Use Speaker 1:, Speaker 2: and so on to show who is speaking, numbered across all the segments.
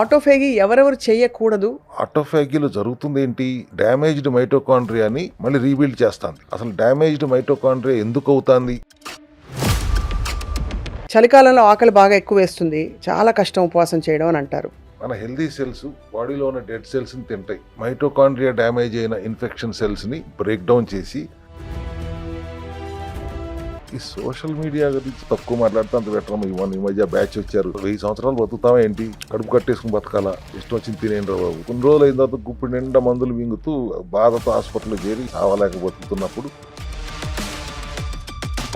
Speaker 1: ఆటోఫేగి ఎవరెవరు చేయకూడదు?
Speaker 2: ఆటోఫాగీలో జరుగుతుంది ఏంటి? డ్యామేజ్డ్ మైటోకాండ్రియాని మళ్ళీ రీబిల్డ్ చేస్తుంది. అసలు డ్యామేజ్డ్ మైటోకాండ్రియా ఎందుకు అవుతుంది?
Speaker 1: చలికాలంలో ఆకలి బాగా ఎక్కువ వేస్తుంది, చాలా కష్టం ఉపవాసం చేయడం అని అంటారు.
Speaker 2: మన హెల్దీ సెల్స్ బాడీలో ఉన్న డెడ్ సెల్స్ని తింటాయి. మైటోకాండ్రియా డ్యామేజ్ అయిన ఇన్ఫెక్షన్ సెల్స్ని బ్రేక్ డౌన్ చేసి, ఈ సోషల్ మీడియా గురించి తక్కువ మాట్లాడితే అంత బెటర్. ఈ మధ్య బ్యాచ్ వచ్చారు, 1000 సంవత్సరాలు బతుకుతావా ఏంటి, కడుపు కట్టేసుకుని బతకాలా, ఇష్టం వచ్చింది తినేంద్ర బాబు. కొన్ని రోజులు అయిన తర్వాత గుప్పుడు నిండా మందులు మింగుతూ బాధతో హాస్పిటల్లో చేరి చావలేక బతుకుతున్నప్పుడు,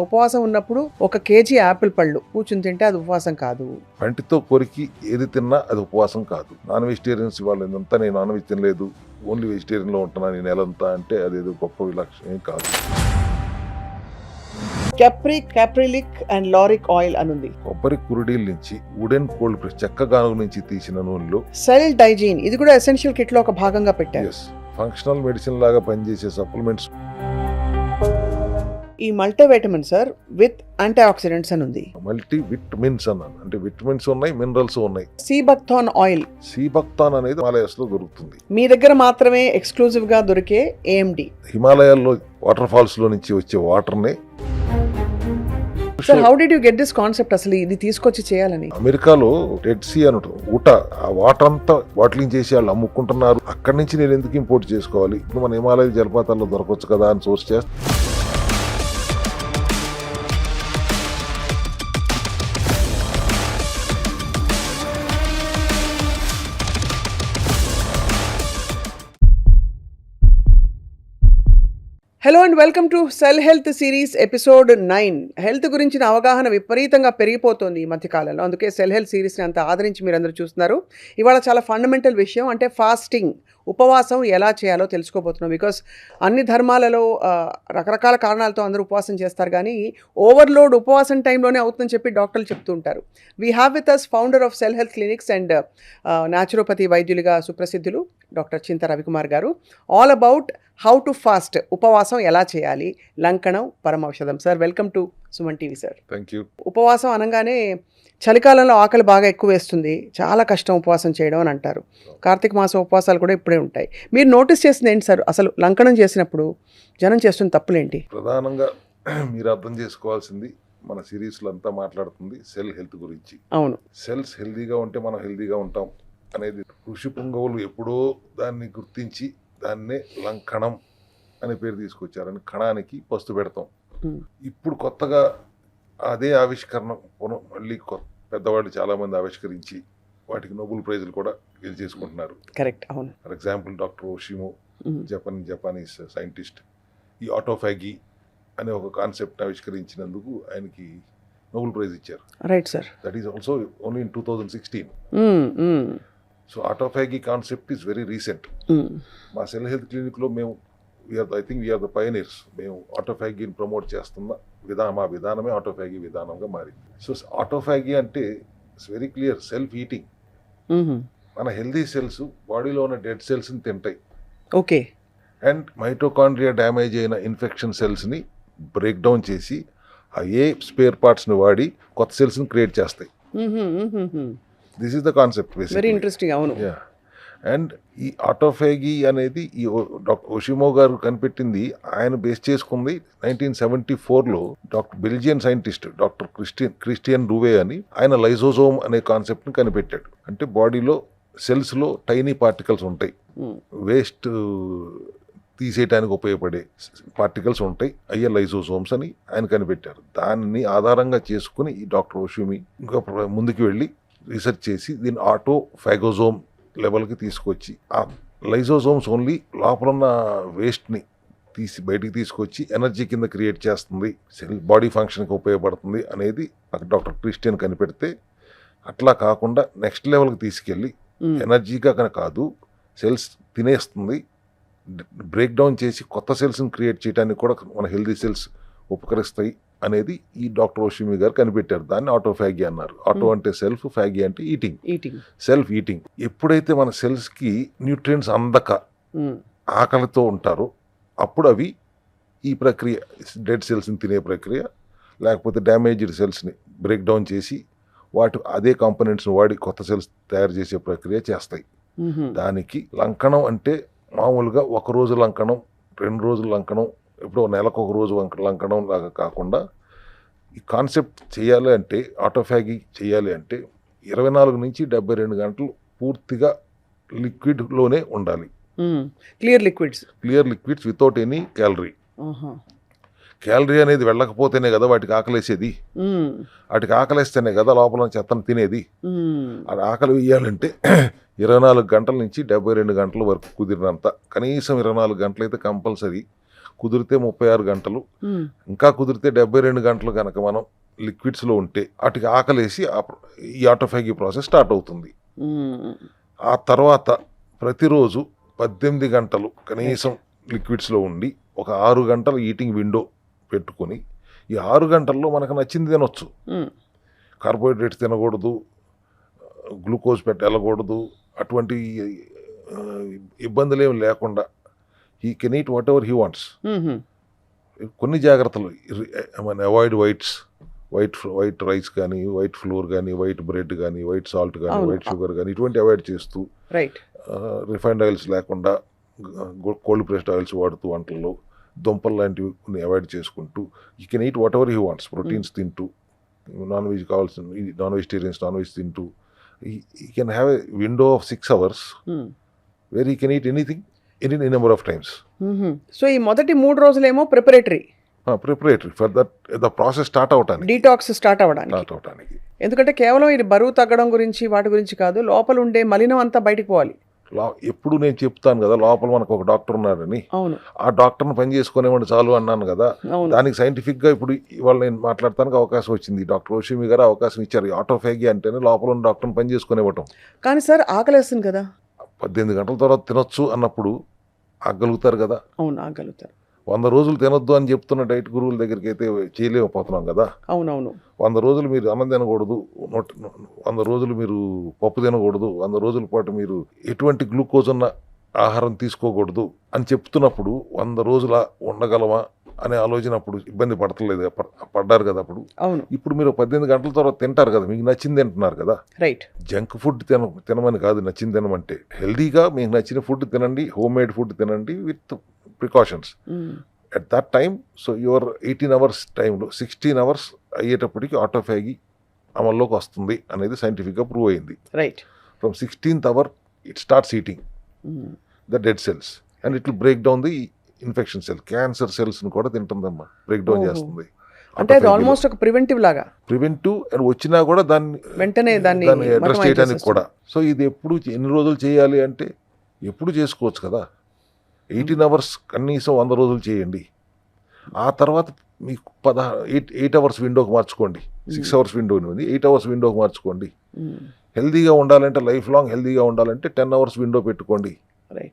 Speaker 1: ఉపవాసం ఉన్నప్పుడు 1 కేజీ యాపిల్ పళ్ళు కూర్చుని తింటే అది ఉపవాసం కాదు.
Speaker 2: పంటితో కొరికి ఏది తిన్నా అది ఉపవాసం కాదు. నాన్ వెజిటేరియన్స్ వాళ్ళు ఏంటంతా నేను నాన్ వెజ్ తినలేదు, ఓన్లీ వెజిటేరియన్లో ఉంటున్నాను ఈ నెలంతా అంటే అదేదో గొప్ప విలక్షణం ఏం కాదు.
Speaker 1: క్యాప్రిలిక్ అండ్ లారిక్ ఆయిల్ అనుంది.
Speaker 2: కొబ్బరి కురుడీల నుంచి, వుడెన్ కోల్డ్ ప్రెస్ చెక్క గానుగ నుంచి తీసిన నూనెలో
Speaker 1: సెల్ డైజీన్, ఇది కూడా ఎసెన్షియల్ కిట్ లో ఒక భాగంగా పెట్టారు.
Speaker 2: ఫంక్షనల్ మెడిసిన్ లాగా పనిచేసే సప్లిమెంట్స్.
Speaker 1: ఈ multivitamin sir with anti oxidants అని ఉంది.
Speaker 2: మల్టీ విటమిన్స్ అన్నాను, అంటే విటమిన్స్ ఉన్నాయి, మినరల్స్ ఉన్నాయి.
Speaker 1: సీబక్థాన్ ఆయిల్,
Speaker 2: సీబక్తాన్ అనేది హిమాలయాస్ లో దొరుకుతుంది.
Speaker 1: మీ దగ్గర మాత్రమే ఎక్స్క్లూజివ్ గా దొరికే ఏఎండి.
Speaker 2: హిమాలయాల్లో వాటర్ ఫాల్స్ లో నుంచి వచ్చే వాటర్ ని.
Speaker 1: Sir, how did you get this concept? అసలు ఇది తీసుకొచ్చి చేయాలని.
Speaker 2: అమెరికాలో డెడ్ సీ అని ఊట, ఆ వాటర్ అంతా బాటిలింగ్ చేసి వాళ్ళు అమ్ముకుంటున్నారు. అక్కడి నుంచి నేను ఎందుకు ఇంపోర్ట్ చేసుకోవాలి, ఇప్పుడు మన హిమాలయ జలపాతాల్లో దొరకవచ్చు కదా అని సోర్స్ చేస్తే,
Speaker 1: hello and welcome to cell health series episode 9. Health గురించిన అవగాహన విపరీతంగా పెరిగిపోతుంది ఈ మధ్యకాలంలో, అందుకే సెల్ హెల్త్ సిరీస్ని అంత ఆదరించి మీరు అందరూ చూస్తున్నారు. ఇవాళ చాలా ఫండమెంటల్ విషయం, అంటే ఫాస్టింగ్, ఉపవాసం ఎలా చేయాలో తెలుసుకోబోతున్నాం. బికాస్ అన్ని ధర్మాలలో రకరకాల కారణాలతో అందరూ ఉపవాసం చేస్తారు, కానీ ఓవర్లోడ్ ఉపవాసం టైంలోనే అవుతుందని చెప్పి డాక్టర్లు చెప్తూ ఉంటారు. We have with us founder of cell health clinics and naturopathy వైద్యులుగా సుప్రసిద్ధులు డాక్టర్ చింత రవికుమార్ గారు. All about how to fast, ఉపవాసం ఎలా చేయాలి, లంకణం పరమౌషధం. Sir, welcome to Suman TV. Sir,
Speaker 2: thank you.
Speaker 1: ఉపవాసం అనగానే చలికాలంలో ఆకలి బాగా ఎక్కువ వేస్తుంది, చాలా కష్టం ఉపవాసం చేయడం అని అంటారు. కార్తీక మాసం ఉపవాసాలు కూడా ఇప్పుడే ఉంటాయి. మీరు నోటీస్ చేసింది ఏంటి సార్? అసలు లంకనం చేసినప్పుడు జనం చేస్తున్న తప్పులేంటి?
Speaker 2: ప్రధానంగా మీరు అర్థం చేసుకోవాల్సింది, మన సిరీస్లో అంతా మాట్లాడుతుంది సెల్ హెల్త్ గురించి.
Speaker 1: అవును,
Speaker 2: సెల్స్ హెల్దీగా ఉంటే మనం హెల్దీగా ఉంటాం అనేది ఋషి పుంగవులు ఎప్పుడో దాన్ని గుర్తించి దాన్నే లంకణం అనే పేరు తీసుకొచ్చారని, కణానికి పస్తు పెడతాం. ఇప్పుడు కొత్తగా అదే ఆవిష్కరణ మళ్ళీ పెద్దవాళ్ళు చాలా మంది ఆవిష్కరించి వాటికి నోబెల్ ప్రైజులు కూడా గెలిచేసుకుంటున్నారు.
Speaker 1: కరెక్ట్, అవును.
Speaker 2: For example doctor Ohsumi, Japanese scientist, ఈ ఆటోఫాగీ అనే ఒక కాన్సెప్ట్ ఆవిష్కరించినందుకు ఆయనకి నోబెల్ ప్రైజ్ ఇచ్చారు.
Speaker 1: Right sir.
Speaker 2: That is also only in 2016. So autophagy concept is very recent. మా సెల్ హెల్త్ క్లినిక్లో మేము I think we are the pioneers. మేము ఆటోఫాగీని ప్రమోట్ చేస్తున్న మా విధానమే ఆటోఫాగీ విధానంగా మారింది. సో ఆటోఫాగీ అంటే it's very clear, self eating. మన హెల్దీ సెల్స్ బాడీలో ఉన్న డెడ్ సెల్స్ని తింటాయి.
Speaker 1: ఓకే.
Speaker 2: అండ్ మైటోకాండ్రియా డ్యామేజ్ అయిన ఇన్ఫెక్షన్ సెల్స్ని బ్రేక్ డౌన్ చేసి ఏ స్పేర్ పార్ట్స్ని వాడి కొత్త సెల్స్ని క్రియేట్ చేస్తాయి. This is the concept basically.
Speaker 1: Very interesting. అవును.
Speaker 2: అండ్ ఈ ఆటోఫాగీ అనేది ఈ డాక్టర్ ఓషిమో గారు కనిపెట్టింది. ఆయన బేస్ చేసుకుంది 1974లో బెల్జియన్ సైంటిస్ట్ డాక్టర్ క్రిస్టియన్ రూవే అని. ఆయన లైజోజోమ్ అనే కాన్సెప్ట్ని కనిపెట్టాడు. అంటే బాడీలో సెల్స్లో టైనీ పార్టికల్స్ ఉంటాయి, వేస్ట్ తీసేయడానికి ఉపయోగపడే పార్టికల్స్ ఉంటాయి, అయ్యే లైజోజోమ్స్ అని ఆయన కనిపెట్టారు. దాన్ని ఆధారంగా చేసుకుని ఈ డాక్టర్ ఓషిమి ఇంకా ముందుకు వెళ్ళి రీసెర్చ్ చేసి దీన్ని ఆటోఫాగోజోమ్ లెవెల్కి తీసుకొచ్చి, ఆ లైజోజోమ్స్ ఓన్లీ లోపల ఉన్న వేస్ట్ని తీసి బయటికి తీసుకొచ్చి ఎనర్జీ కింద క్రియేట్ చేస్తుంది, సెల్ బాడీ ఫంక్షన్కి ఉపయోగపడుతుంది అనేది డాక్టర్ క్రిస్టియన్ కనిపెడితే, అట్లా కాకుండా నెక్స్ట్ లెవెల్కి తీసుకెళ్ళి ఎనర్జీగా కనుక కాదు, సెల్స్ తినేస్తుంది, బ్రేక్ డౌన్ చేసి కొత్త సెల్స్ని క్రియేట్ చేయడానికి కూడా మన హెల్దీ సెల్స్ ఉపకరిస్తాయి అనేది ఈ డాక్టర్ ఓషిమి గారు కనిపెట్టారు. దాన్ని ఆటోఫాగీ అన్నారు. ఆటో అంటే సెల్ఫ్, ఫ్యాగీ అంటే ఈటింగ్. Self eating. ఎప్పుడైతే మన సెల్స్కి న్యూట్రియంట్స్ అందక ఆకలితో ఉంటారో అప్పుడు అవి ఈ ప్రక్రియ, డెడ్ సెల్స్ని తినే ప్రక్రియ, లేకపోతే డ్యామేజ్డ్ సెల్స్ని బ్రేక్ డౌన్ చేసి వాటి అదే కాంపోనెంట్స్ని వాడి కొత్త సెల్స్ తయారు చేసే ప్రక్రియ చేస్తాయి. దానికి లంకణం అంటే మామూలుగా ఒక రోజు లంకణం, 2 రోజులు లంకణం, ఇప్పుడు నెలకు ఒక రోజు లంకణం లాగా కాకుండా ఈ కాన్సెప్ట్ చేయాలి అంటే, ఆటోఫాగి చేయాలి అంటే 24 నుంచి 72 గంటలు పూర్తిగా లిక్విడ్లోనే ఉండాలి.
Speaker 1: Clear liquids
Speaker 2: without any calorie. Calorie అనేది వెళ్ళకపోతేనే కదా వాటికి ఆకలేసేది. వాటికి ఆకలేస్తేనే కదా లోపల చెత్తను తినేది. అది ఆకలి వేయాలంటే 24 గంటల నుంచి 72 గంటల వరకు కుదిరినంత, కనీసం 24 గంటలు అయితే కంపల్సరీ, కుదిరితే 36 గంటలు, ఇంకా కుదిరితే 72 గంటలు కనుక మనం లిక్విడ్స్లో ఉంటే వాటికి ఆకలేసి ఈ ఆటోఫాగి ప్రాసెస్ స్టార్ట్ అవుతుంది. ఆ తర్వాత ప్రతిరోజు 18 గంటలు కనీసం లిక్విడ్స్లో ఉండి ఒక 6 గంటల ఈటింగ్ విండో పెట్టుకొని, ఈ 6 గంటల్లో మనకు నచ్చింది తినొచ్చు. కార్బోహైడ్రేట్స్ తినకూడదు, గ్లూకోజ్ వెళ్ళకూడదు, అటువంటి ఇబ్బందులు ఏమి లేకుండా he can eat what ever he wants. కొన్ని జాగ్రత్తలు, అవాయిడ్ వైట్ రైస్ కానీ, వైట్ ఫ్లోర్ కానీ, వైట్ బ్రెడ్ కానీ, వైట్ సాల్ట్ కానీ, వైట్ షుగర్ కానీ, ఇటువంటి అవాయిడ్ చేస్తూ, రిఫైన్డ్ ఆయిల్స్ లేకుండా కోల్డ్ ప్రెస్డ్ ఆయిల్స్ వాడుతూ వంటల్లో దుంపలు లాంటివి కొన్ని అవాయిడ్ చేసుకుంటూ, you can eat what ever he wants. Proteins తింటూ, నాన్ వెజ్ కావాల్సిన నాన్ వెజిటేరియన్స్ నాన్ వెజ్ తింటూ, he can have a window of 6 hours where he can eat anything any number of times.
Speaker 1: So ఈ మొదటి 3 రోజులేమో preparatory
Speaker 2: for that the process start అవటానికి,
Speaker 1: detox start అవడానికి. ఎందుకంటే కేవలం ఇది బరువు తగ్గడం గురించి వాటి గురించి కాదు, లోపల ఉండే మలినం అంతా బయటకు పోవాలి.
Speaker 2: ఎప్పుడు నేను చెప్తాను కదా, లోపల మనకు ఒక డాక్టర్ ఉన్నారని, ఆ డాక్టర్ని పని చేసుకునేవాడు చాలు అన్నాను కదా. దానికి సైంటిఫిక్గా ఇప్పుడు ఇవాళ నేను మాట్లాడటానికి అవకాశం వచ్చింది. డాక్టర్ ఓషిమి గారు అవకాశం ఇచ్చారు. ఆటోఫాగి అంటేనే లోపల ఉన్న డాక్టర్ని పని చేసుకునేవటం.
Speaker 1: కానీ సార్ ఆకలేస్తుంది కదా,
Speaker 2: 18 గంటల తర్వాత తినొచ్చు అన్నప్పుడు ఆగలుగుతారు కదా.
Speaker 1: అవును, ఆగలుగుతారు.
Speaker 2: 100 రోజులు తినొద్దు అని చెప్తున్న డైట్ గురువుల దగ్గరికి అయితే చేయలేకపోతున్నాం కదా.
Speaker 1: అవునవును.
Speaker 2: 100 రోజులు మీరు అన్నం తినకూడదు, 100 రోజులు మీరు పప్పు తినకూడదు, 100 రోజుల పాటు మీరు ఎటువంటి గ్లూకోజ్ ఉన్న ఆహారం తీసుకోకూడదు అని చెప్తున్నప్పుడు 100 రోజుల ఉండగలమా అనే ఆలోచన అప్పుడు ఇబ్బంది పడ్డారు కదా అప్పుడు. ఇప్పుడు మీరు 18 గంటల తర్వాత తింటారు కదా, మీకు నచ్చింది తింటున్నారు కదా.
Speaker 1: రైట్.
Speaker 2: జంక్ ఫుడ్ తినమని కాదు, నచ్చింది తినమంటే హెల్దీగా మీకు నచ్చిన ఫుడ్ తినండి, హోమ్ మేడ్ ఫుడ్ తినండి with precautions at that time. So your 18 hours టైంలో 16 అవర్స్ అయ్యేటప్పటికి ఆటోఫాగి అమల్లోకి వస్తుంది అనేది సైంటిఫిక్గా ప్రూవ్ అయింది.
Speaker 1: Right.
Speaker 2: From 16th hour it starts eating the dead cells and it will break down the infection cell, cancer సెల్స్ని కూడా తింటుందమ్మా, బ్రేక్ డౌన్ చేస్తుంది.
Speaker 1: అంటే అది ఆల్మోస్ట్ ఒక ప్రివెంటివ్ లాగా,
Speaker 2: ప్రివెంటివ్ అండ్ వచ్చినా కూడా దాన్ని
Speaker 1: వెంటనే దాన్ని
Speaker 2: అడ్రస్ చేయడానికి కూడా. సో ఇది ఎప్పుడు ఎన్ని రోజులు చేయాలి అంటే ఎప్పుడు చేసుకోవచ్చు కదా. 18 అవర్స్ కనీసం 100 రోజులు చేయండి. ఆ తర్వాత మీకు 8 అవర్స్ విండోకి మార్చుకోండి. 6 అవర్స్ విండో ఉంది, 8 అవర్స్ విండోకి మార్చుకోండి. హెల్దీగా ఉండాలంటే, లైఫ్ లాంగ్ హెల్దీగా ఉండాలంటే 10 అవర్స్ విండో పెట్టుకోండి.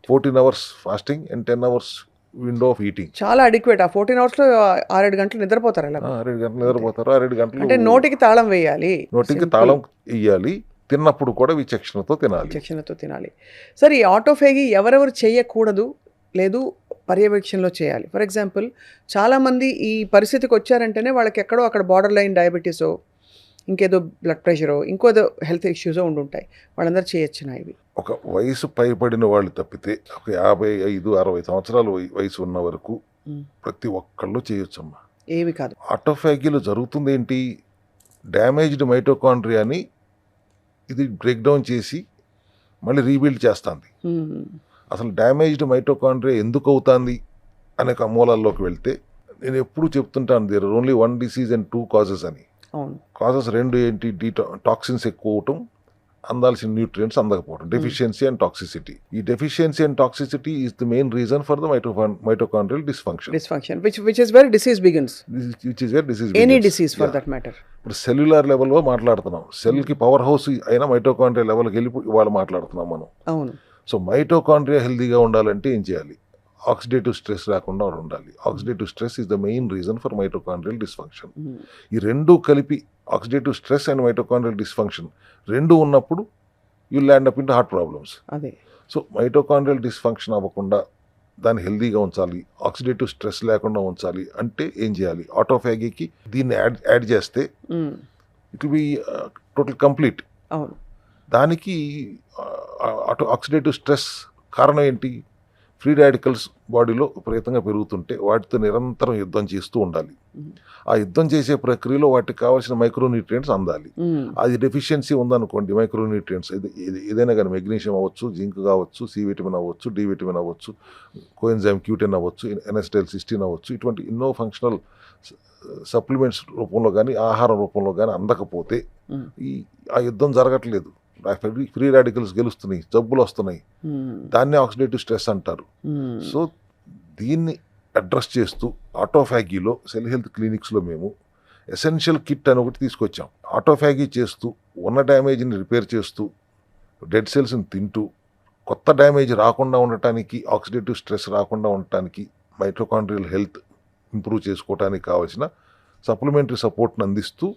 Speaker 2: 14 hours fasting and 10 hours window of eating.
Speaker 1: చాలా అడిక్వేట్. ఆ 14 అవర్స్లో 6-7 గంటలు నిద్రపోతారు.
Speaker 2: 6 గంటలు నిద్రపోతారు. 6 గంటలు
Speaker 1: అంటే నోటికి తాళం వేయాలి,
Speaker 2: నోటికి తాళం వేయాలి. తిన్నప్పుడు కూడా విచక్షణతో
Speaker 1: తినాలి. సరే, ఈ ఆటోఫాగి ఎవరెవరు చేయకూడదు, లేదు పర్యవేక్షణలో చేయాలి? ఫర్ ఎగ్జాంపుల్, చాలామంది ఈ పరిస్థితికి వచ్చారంటేనే వాళ్ళకి ఎక్కడో అక్కడ బార్డర్ లైన్ డయాబెటీసో, ఇంకేదో బ్లడ్ ప్రెషరో, ఇంకోదో హెల్త్ ఇష్యూసో ఉండుంటాయి. వాళ్ళందరూ చేయొచ్చునా ఇవి?
Speaker 2: ఒక వయసు పైబడిన వాళ్ళు తప్పితే ఒక 55-60 సంవత్సరాల వయసు ఉన్న వరకు ప్రతి ఒక్కళ్ళు చేయొచ్చమ్మా.
Speaker 1: ఏవి కాదు.
Speaker 2: ఆటోఫాగిలో జరుగుతుంది ఏంటి, డ్యామేజ్డ్ మైటోకాండ్రియాని ఇది బ్రేక్ డౌన్ చేసి మళ్ళీ రీబిల్డ్ చేస్తుంది. అసలు డ్యామేజ్డ్ మైటోకాండ్రియా ఎందుకు అవుతుంది అనే మూలాల్లోకి వెళ్తే నేను ఎప్పుడు చెప్తుంటాను, there are only 1 disease and 2 causes అని. కాజెస్ 2 ఏంటి, టాక్సిన్స్ ఎక్కువ అవటం, అందాల్సిన న్యూట్రియంట్స్ అందకపోవడం, డెఫిషియన్సీ అండ్ టాక్సిసిటీ. ఈ deficiency and toxicity is the main reason for the mitochondrial dysfunction.
Speaker 1: which is where disease begins. Any disease for that matter.
Speaker 2: ఇప్పుడు cellular లెవెల్లో మాట్లాడుతున్నాం, సెల్కి పవర్ హౌస్ అయిన మైటోకాండ్రియా లెవెల్కి వెళ్ళి ఇవాళ మాట్లాడుతున్నాం మనం.
Speaker 1: అవును.
Speaker 2: సో మైటోకాండ్రియా హెల్దీగా ఉండాలంటే ఏం చేయాలి? ఆక్సిడేటివ్ స్ట్రెస్ రాకుండా ఉండాలి. Oxidative stress is the main reason for mitochondrial dysfunction. ఈ రెండు కలిపి, oxidative stress and mitochondrial dysfunction రెండు ఉన్నప్పుడు you land up in heart problems.
Speaker 1: అదే.
Speaker 2: సో మైటోకాండ్రియల్ డిస్ఫంక్షన్ అవ్వకుండా దాన్ని హెల్దీగా ఉంచాలి, ఆక్సిడేటివ్ స్ట్రెస్ లేకుండా ఉంచాలి అంటే ఏం చేయాలి? ఆటోఫాగీకి దీన్ని యాడ్ చేస్తే it will be total complete.
Speaker 1: అవును.
Speaker 2: దానికి ఆక్సిడేటివ్ స్ట్రెస్ కారణం ఏంటి? ఫ్రీ రాడికల్స్ బాడీలో విపరీతంగా పెరుగుతుంటే వాటితో నిరంతరం యుద్ధం చేస్తూ ఉండాలి.
Speaker 1: హ్మ్.
Speaker 2: ఆ యుద్ధం చేసే ప్రక్రియలో వాటికి కావాల్సిన మైక్రోన్యూట్రియంట్స్ అందాలి.
Speaker 1: హ్మ్.
Speaker 2: అది డెఫిషియన్సీ ఉందనుకోండి, మైక్రోన్యూట్రియంట్స్ ఏదైనా కానీ మెగ్నీషియం అవ్వచ్చు, జింక్ కావచ్చు, సి విటమిన్ అవ్వచ్చు, డి విటమిన్ అవ్వచ్చు, కోఎన్జైమ్ క్యూటెన్ అవ్వచ్చు, ఎన్ఎస్టైల్ సిస్టీన్ అవ్వచ్చు, ఇటువంటి ఎన్నో ఫంక్షనల్ సప్లిమెంట్స్ రూపంలో కానీ ఆహారం రూపంలో కానీ అందకపోతే
Speaker 1: హ్మ్.
Speaker 2: ఆ యుద్ధం జరగట్లేదు. ఫ్రీ రాడికల్స్ గెలుస్తున్నాయి, జబ్బులు వస్తున్నాయి.
Speaker 1: హ్మ్.
Speaker 2: దాన్నే ఆక్సిడేటివ్ స్ట్రెస్ అంటారు.
Speaker 1: హ్మ్.
Speaker 2: సో దీన్ని అడ్రస్ చేస్తూ ఆటోఫాగీలో సెల్ హెల్త్ క్లినిక్స్లో మేము ఎసెన్షియల్ కిట్ అని ఒకటి తీసుకొచ్చాం. ఆటోఫాగీ చేస్తూ ఉన్న డ్యామేజ్ని రిపేర్ చేస్తూ డెడ్ సెల్స్ని తింటూ కొత్త డ్యామేజ్ రాకుండా ఉండటానికి, ఆక్సిడేటివ్ స్ట్రెస్ రాకుండా ఉండటానికి, మైటోకాండ్రియల్ హెల్త్ ఇంప్రూవ్ చేసుకోవడానికి కావాల్సిన సప్లిమెంటరీ సపోర్ట్ని అందిస్తూ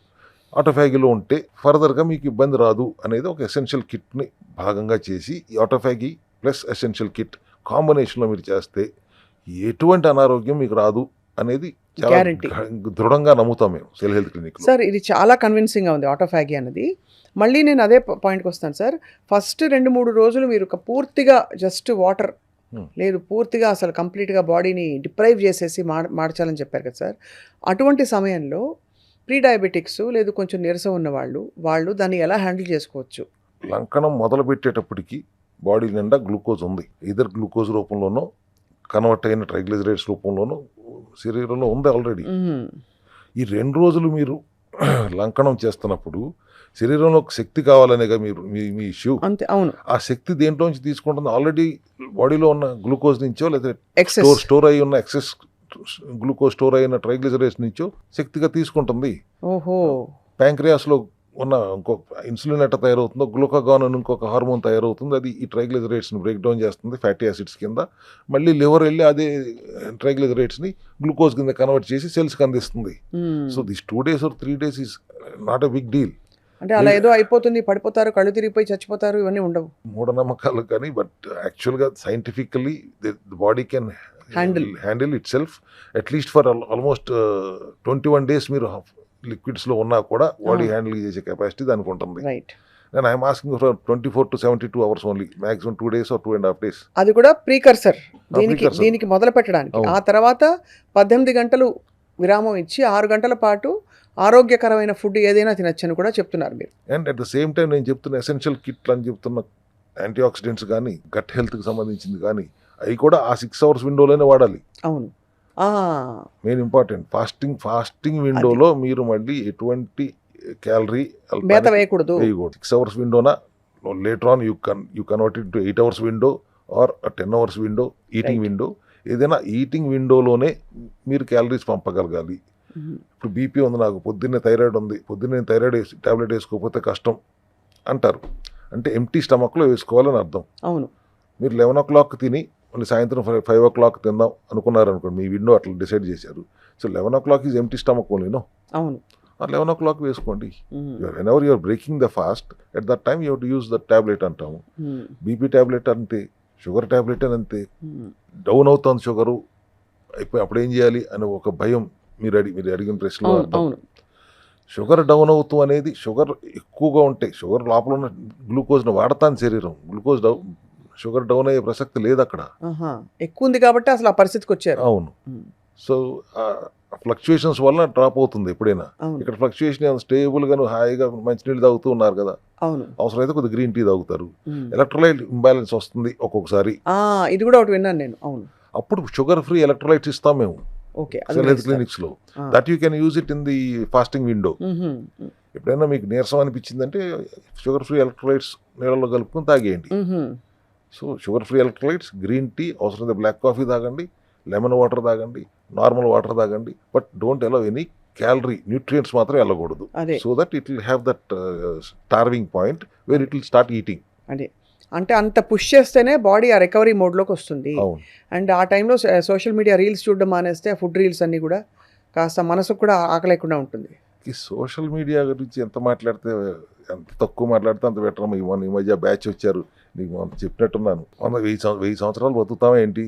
Speaker 2: ఆటోఫాగీలో ఉంటే ఫర్దర్గా మీకు ఇబ్బంది రాదు అనేది ఒక ఎసెన్షియల్ కిట్ని భాగంగా చేసి, ఈ ఆటోఫాగీ ప్లస్ ఎసెన్షియల్ కిట్ కాంబినేషన్లో మీరు చేస్తే ఎటువంటి అనారోగ్యం మీకు రాదు అనేది చాలా
Speaker 1: Guarantee.
Speaker 2: దృఢంగా నమ్ముతాం మేము సెల్ హెల్త్ క్లినిక్లో.
Speaker 1: సార్ ఇది చాలా కన్విన్సింగ్గా ఉంది ఆటోఫాగీ అన్నది. మళ్ళీ నేను అదే పాయింట్కి వస్తాను సార్. ఫస్ట్ 2-3 రోజులు మీరు పూర్తిగా జస్ట్ వాటర్ లేదు, పూర్తిగా అసలు కంప్లీట్గా బాడీని డిప్రైవ్ చేసేసి మార్చాలని చెప్పారు కదా సార్. అటువంటి సమయంలో ప్రీ డయాబెటిక్స్ లేదు కొంచెం నీరసం ఉన్న వాళ్ళు దాన్ని ఎలా హ్యాండిల్ చేసుకోవచ్చు?
Speaker 2: లంకనం మొదలు పెట్టేటప్పటికి బాడీ నిండా గ్లూకోజ్ ఉంది. ఇద్దరు గ్లూకోజ్ రూపంలోనో కన్వర్ట్ అయిన ట్రైగ్లిజరైడ్స్ రూపంలోనో శరీరంలో ఉంది ఆల్రెడీ. ఈ 2 రోజులు మీరు లంకనం చేస్తున్నప్పుడు శరీరంలో శక్తి కావాలనేగా మీరు మీ ఇష్యూ.
Speaker 1: అంతే. అవును.
Speaker 2: ఆ శక్తి దేంట్లో నుంచి తీసుకుంటుంది? ఆల్రెడీ బాడీలో ఉన్న గ్లూకోజ్ నుంచో లేదా
Speaker 1: ఎక్సెస్.
Speaker 2: స్టోర్ అయి ఉన్న ఎక్సెస్ గ్లూకోజ్ స్టోర్ అయిన ట్రైగ్లిజరైడ్స్ నుంచో శక్తిగా తీసుకుంటుంది.
Speaker 1: ఓహో.
Speaker 2: ప్యాంక్రియాస్లో ఉన్న ఇంకో ఇన్సులిన్ ఎట్ట తయారవుతుందో గ్లూకాగాన్ అని ఇంకొక హార్మోన్ తయారవుతుంది. అది ఈ ట్రైగ్లిజరైడ్స్ని బ్రేక్ డౌన్ చేస్తుంది ఫ్యాటీ యాసిడ్స్ కింద. మళ్ళీ లివర్ వెళ్ళి అదే ట్రైగ్లిజరైడ్స్ని గ్లూకోజ్ కింద కన్వర్ట్ చేసి సెల్స్కి అందిస్తుంది. So this 2 days or 3 days is not a big deal.
Speaker 1: అంటే అలా ఏదో అయిపోతుంది, పడిపోతారు, కళ్ళు తిరిగిపోయి చచ్చిపోతారు, ఇవన్నీ ఉండవు.
Speaker 2: మూఢనమ్మకాలు కానీ, బట్ యాక్చువల్గా scientifically the body can handle it self at least for almost 21 days మీరు లిక్విడ్స్లో ఉన్నా కూడా బాడీ హ్యాండిల్ చేసే కెపాసిటీ దానికి ఉంటుంది.
Speaker 1: రైట్.
Speaker 2: నేను I'm asking for 24 to 72 hours only, maximum 2 days or 2.5 days.
Speaker 1: అది కూడా ప్రీకర్సర్
Speaker 2: precursor.
Speaker 1: దీనికి మొదలు పెట్టడానికి.
Speaker 2: అవును.
Speaker 1: ఆ తర్వాత 18 గంటలు విరామం ఇచ్చి 6 గంటల పాటు ఆరోగ్యకరమైన ఫుడ్ ఏదైనా తినొచ్చని కూడా చెప్తున్నారు మీరు.
Speaker 2: And at the same time నేను చెప్తున్న ఎసెన్షియల్ కిట్లు అని చెప్తున్న యాంటీ ఆక్సిడెంట్స్ కానీ, గట్ హెల్త్కి సంబంధించింది కానీ, అవి కూడా ఆ 6 hours విండోలోనే వాడాలి.
Speaker 1: అవును.
Speaker 2: మెయిన్ ఇంపార్టెంట్ ఫాస్టింగ్ విండోలో మీరు మళ్ళీ ఎటువంటి క్యాలరీ
Speaker 1: మేత వేయకూడదు.
Speaker 2: 6 hours విండోనా, later on you convert it to 8 hours window or 10 hours window, eating window. ఏదైనా ఈటింగ్ విండోలోనే మీరు క్యాలరీస్ పంపగలగాలి. ఇప్పుడు బీపీ ఉంది, నాకు పొద్దున్నే థైరాయిడ్ ఉంది, పొద్దున్నే నేను థైరాయిడ్ టాబ్లెట్ వేసుకోకపోతే కష్టం అంటారు. అంటే ఎంటీ స్టమక్లో వేసుకోవాలని అర్థం.
Speaker 1: అవును.
Speaker 2: మీరు 11 o'clock తిని మళ్ళీ సాయంత్రం 5 o'clock తిందాం అనుకున్నారు అనుకోండి, మీ విండో అట్లా డిసైడ్ చేశారు. So 11 o'clock is empty stomach ఓన్లీనో.
Speaker 1: అవును.
Speaker 2: 11 o'clock వేసుకోండి. Whenever you are breaking the fast at that time you have to use that tablet అంటాము. బీపీ టాబ్లెట్ అంతే, షుగర్ టాబ్లెట్ అని అంతే. డౌన్ అవుతుంది షుగరు అయిపోయి అప్పుడు ఏం చేయాలి అని ఒక భయం మీరు అడిగిన ప్రశ్నలో అర్థం. షుగర్ డౌన్ అవుతూ అనేది షుగర్ ఎక్కువగా ఉంటే, షుగర్ లోపల ఉన్న గ్లూకోజ్ని వాడతాను శరీరం, షుగర్ డౌన్ అయ్యే ప్రసక్తి లేదు అక్కడ.
Speaker 1: ఎక్కువ ఉంది కాబట్టి అసలు ఆ పరిస్థితికి వచ్చారు.
Speaker 2: అవును. సో ఫ్లక్చుయేషన్స్ వల్ల డ్రాప్ అవుతుంది ఎప్పుడైనా. ఇక్కడ ఫ్లక్చుయేషన్ స్టేబుల్గా హాయిగా మంచినీళ్ళు తాగుతూ ఉన్నారు కదా,
Speaker 1: అవును,
Speaker 2: అవసరమైతే కొద్దిగా గ్రీన్ టీ తాగుతారు. ఎలక్ట్రోలైట్ ఇంబ్యాలెన్స్ వస్తుంది ఒక్కొక్కసారి.
Speaker 1: ఇది కూడా ఒకటి విన్నాను నేను. అవును.
Speaker 2: అప్పుడు షుగర్ ఫ్రీ ఎలక్ట్రోలైట్స్ ఇస్తాం మేము సెల్ హెల్త్ క్లినిక్స్లో. That you can use it in the fasting window. ఎప్పుడైనా మీకు నీరసం అనిపించిందంటే షుగర్ ఫ్రీ ఎలక్ట్రోలైట్స్ నీళ్ళలో కలుపుకొని తాగేయండి. So sugar free electrolytes, green tea, అవసరమైతే బ్లాక్ కాఫీ తాగండి, లెమన్ వాటర్ తాగండి, నార్మల్ వాటర్ తాగండి. But don't allow any calorie nutrients మాత్రం వెళ్ళకూడదు. So that it will have that starving point where it will start eating.
Speaker 1: అదే అంటే అంత push చేస్తేనే బాడీ ఆ రికవరీ మోడ్లోకి వస్తుంది. అండ్ ఆ టైంలో సోషల్ మీడియా రీల్స్ చూడడం మానేస్తే ఆ ఫుడ్ రీల్స్ అన్నీ కూడా కాస్త మనసుకు కూడా ఆకలేకుండా ఉంటుంది.
Speaker 2: ఈ సోషల్ మీడియా గురించి ఎంత తక్కువ మాట్లాడితే అంత బెటర్. ఈ మధ్య బ్యాచ్ వచ్చారు, నీకు చెప్పినట్టున్నాను, 1000 సంవత్సరాలు బతుకుతామా ఏంటి,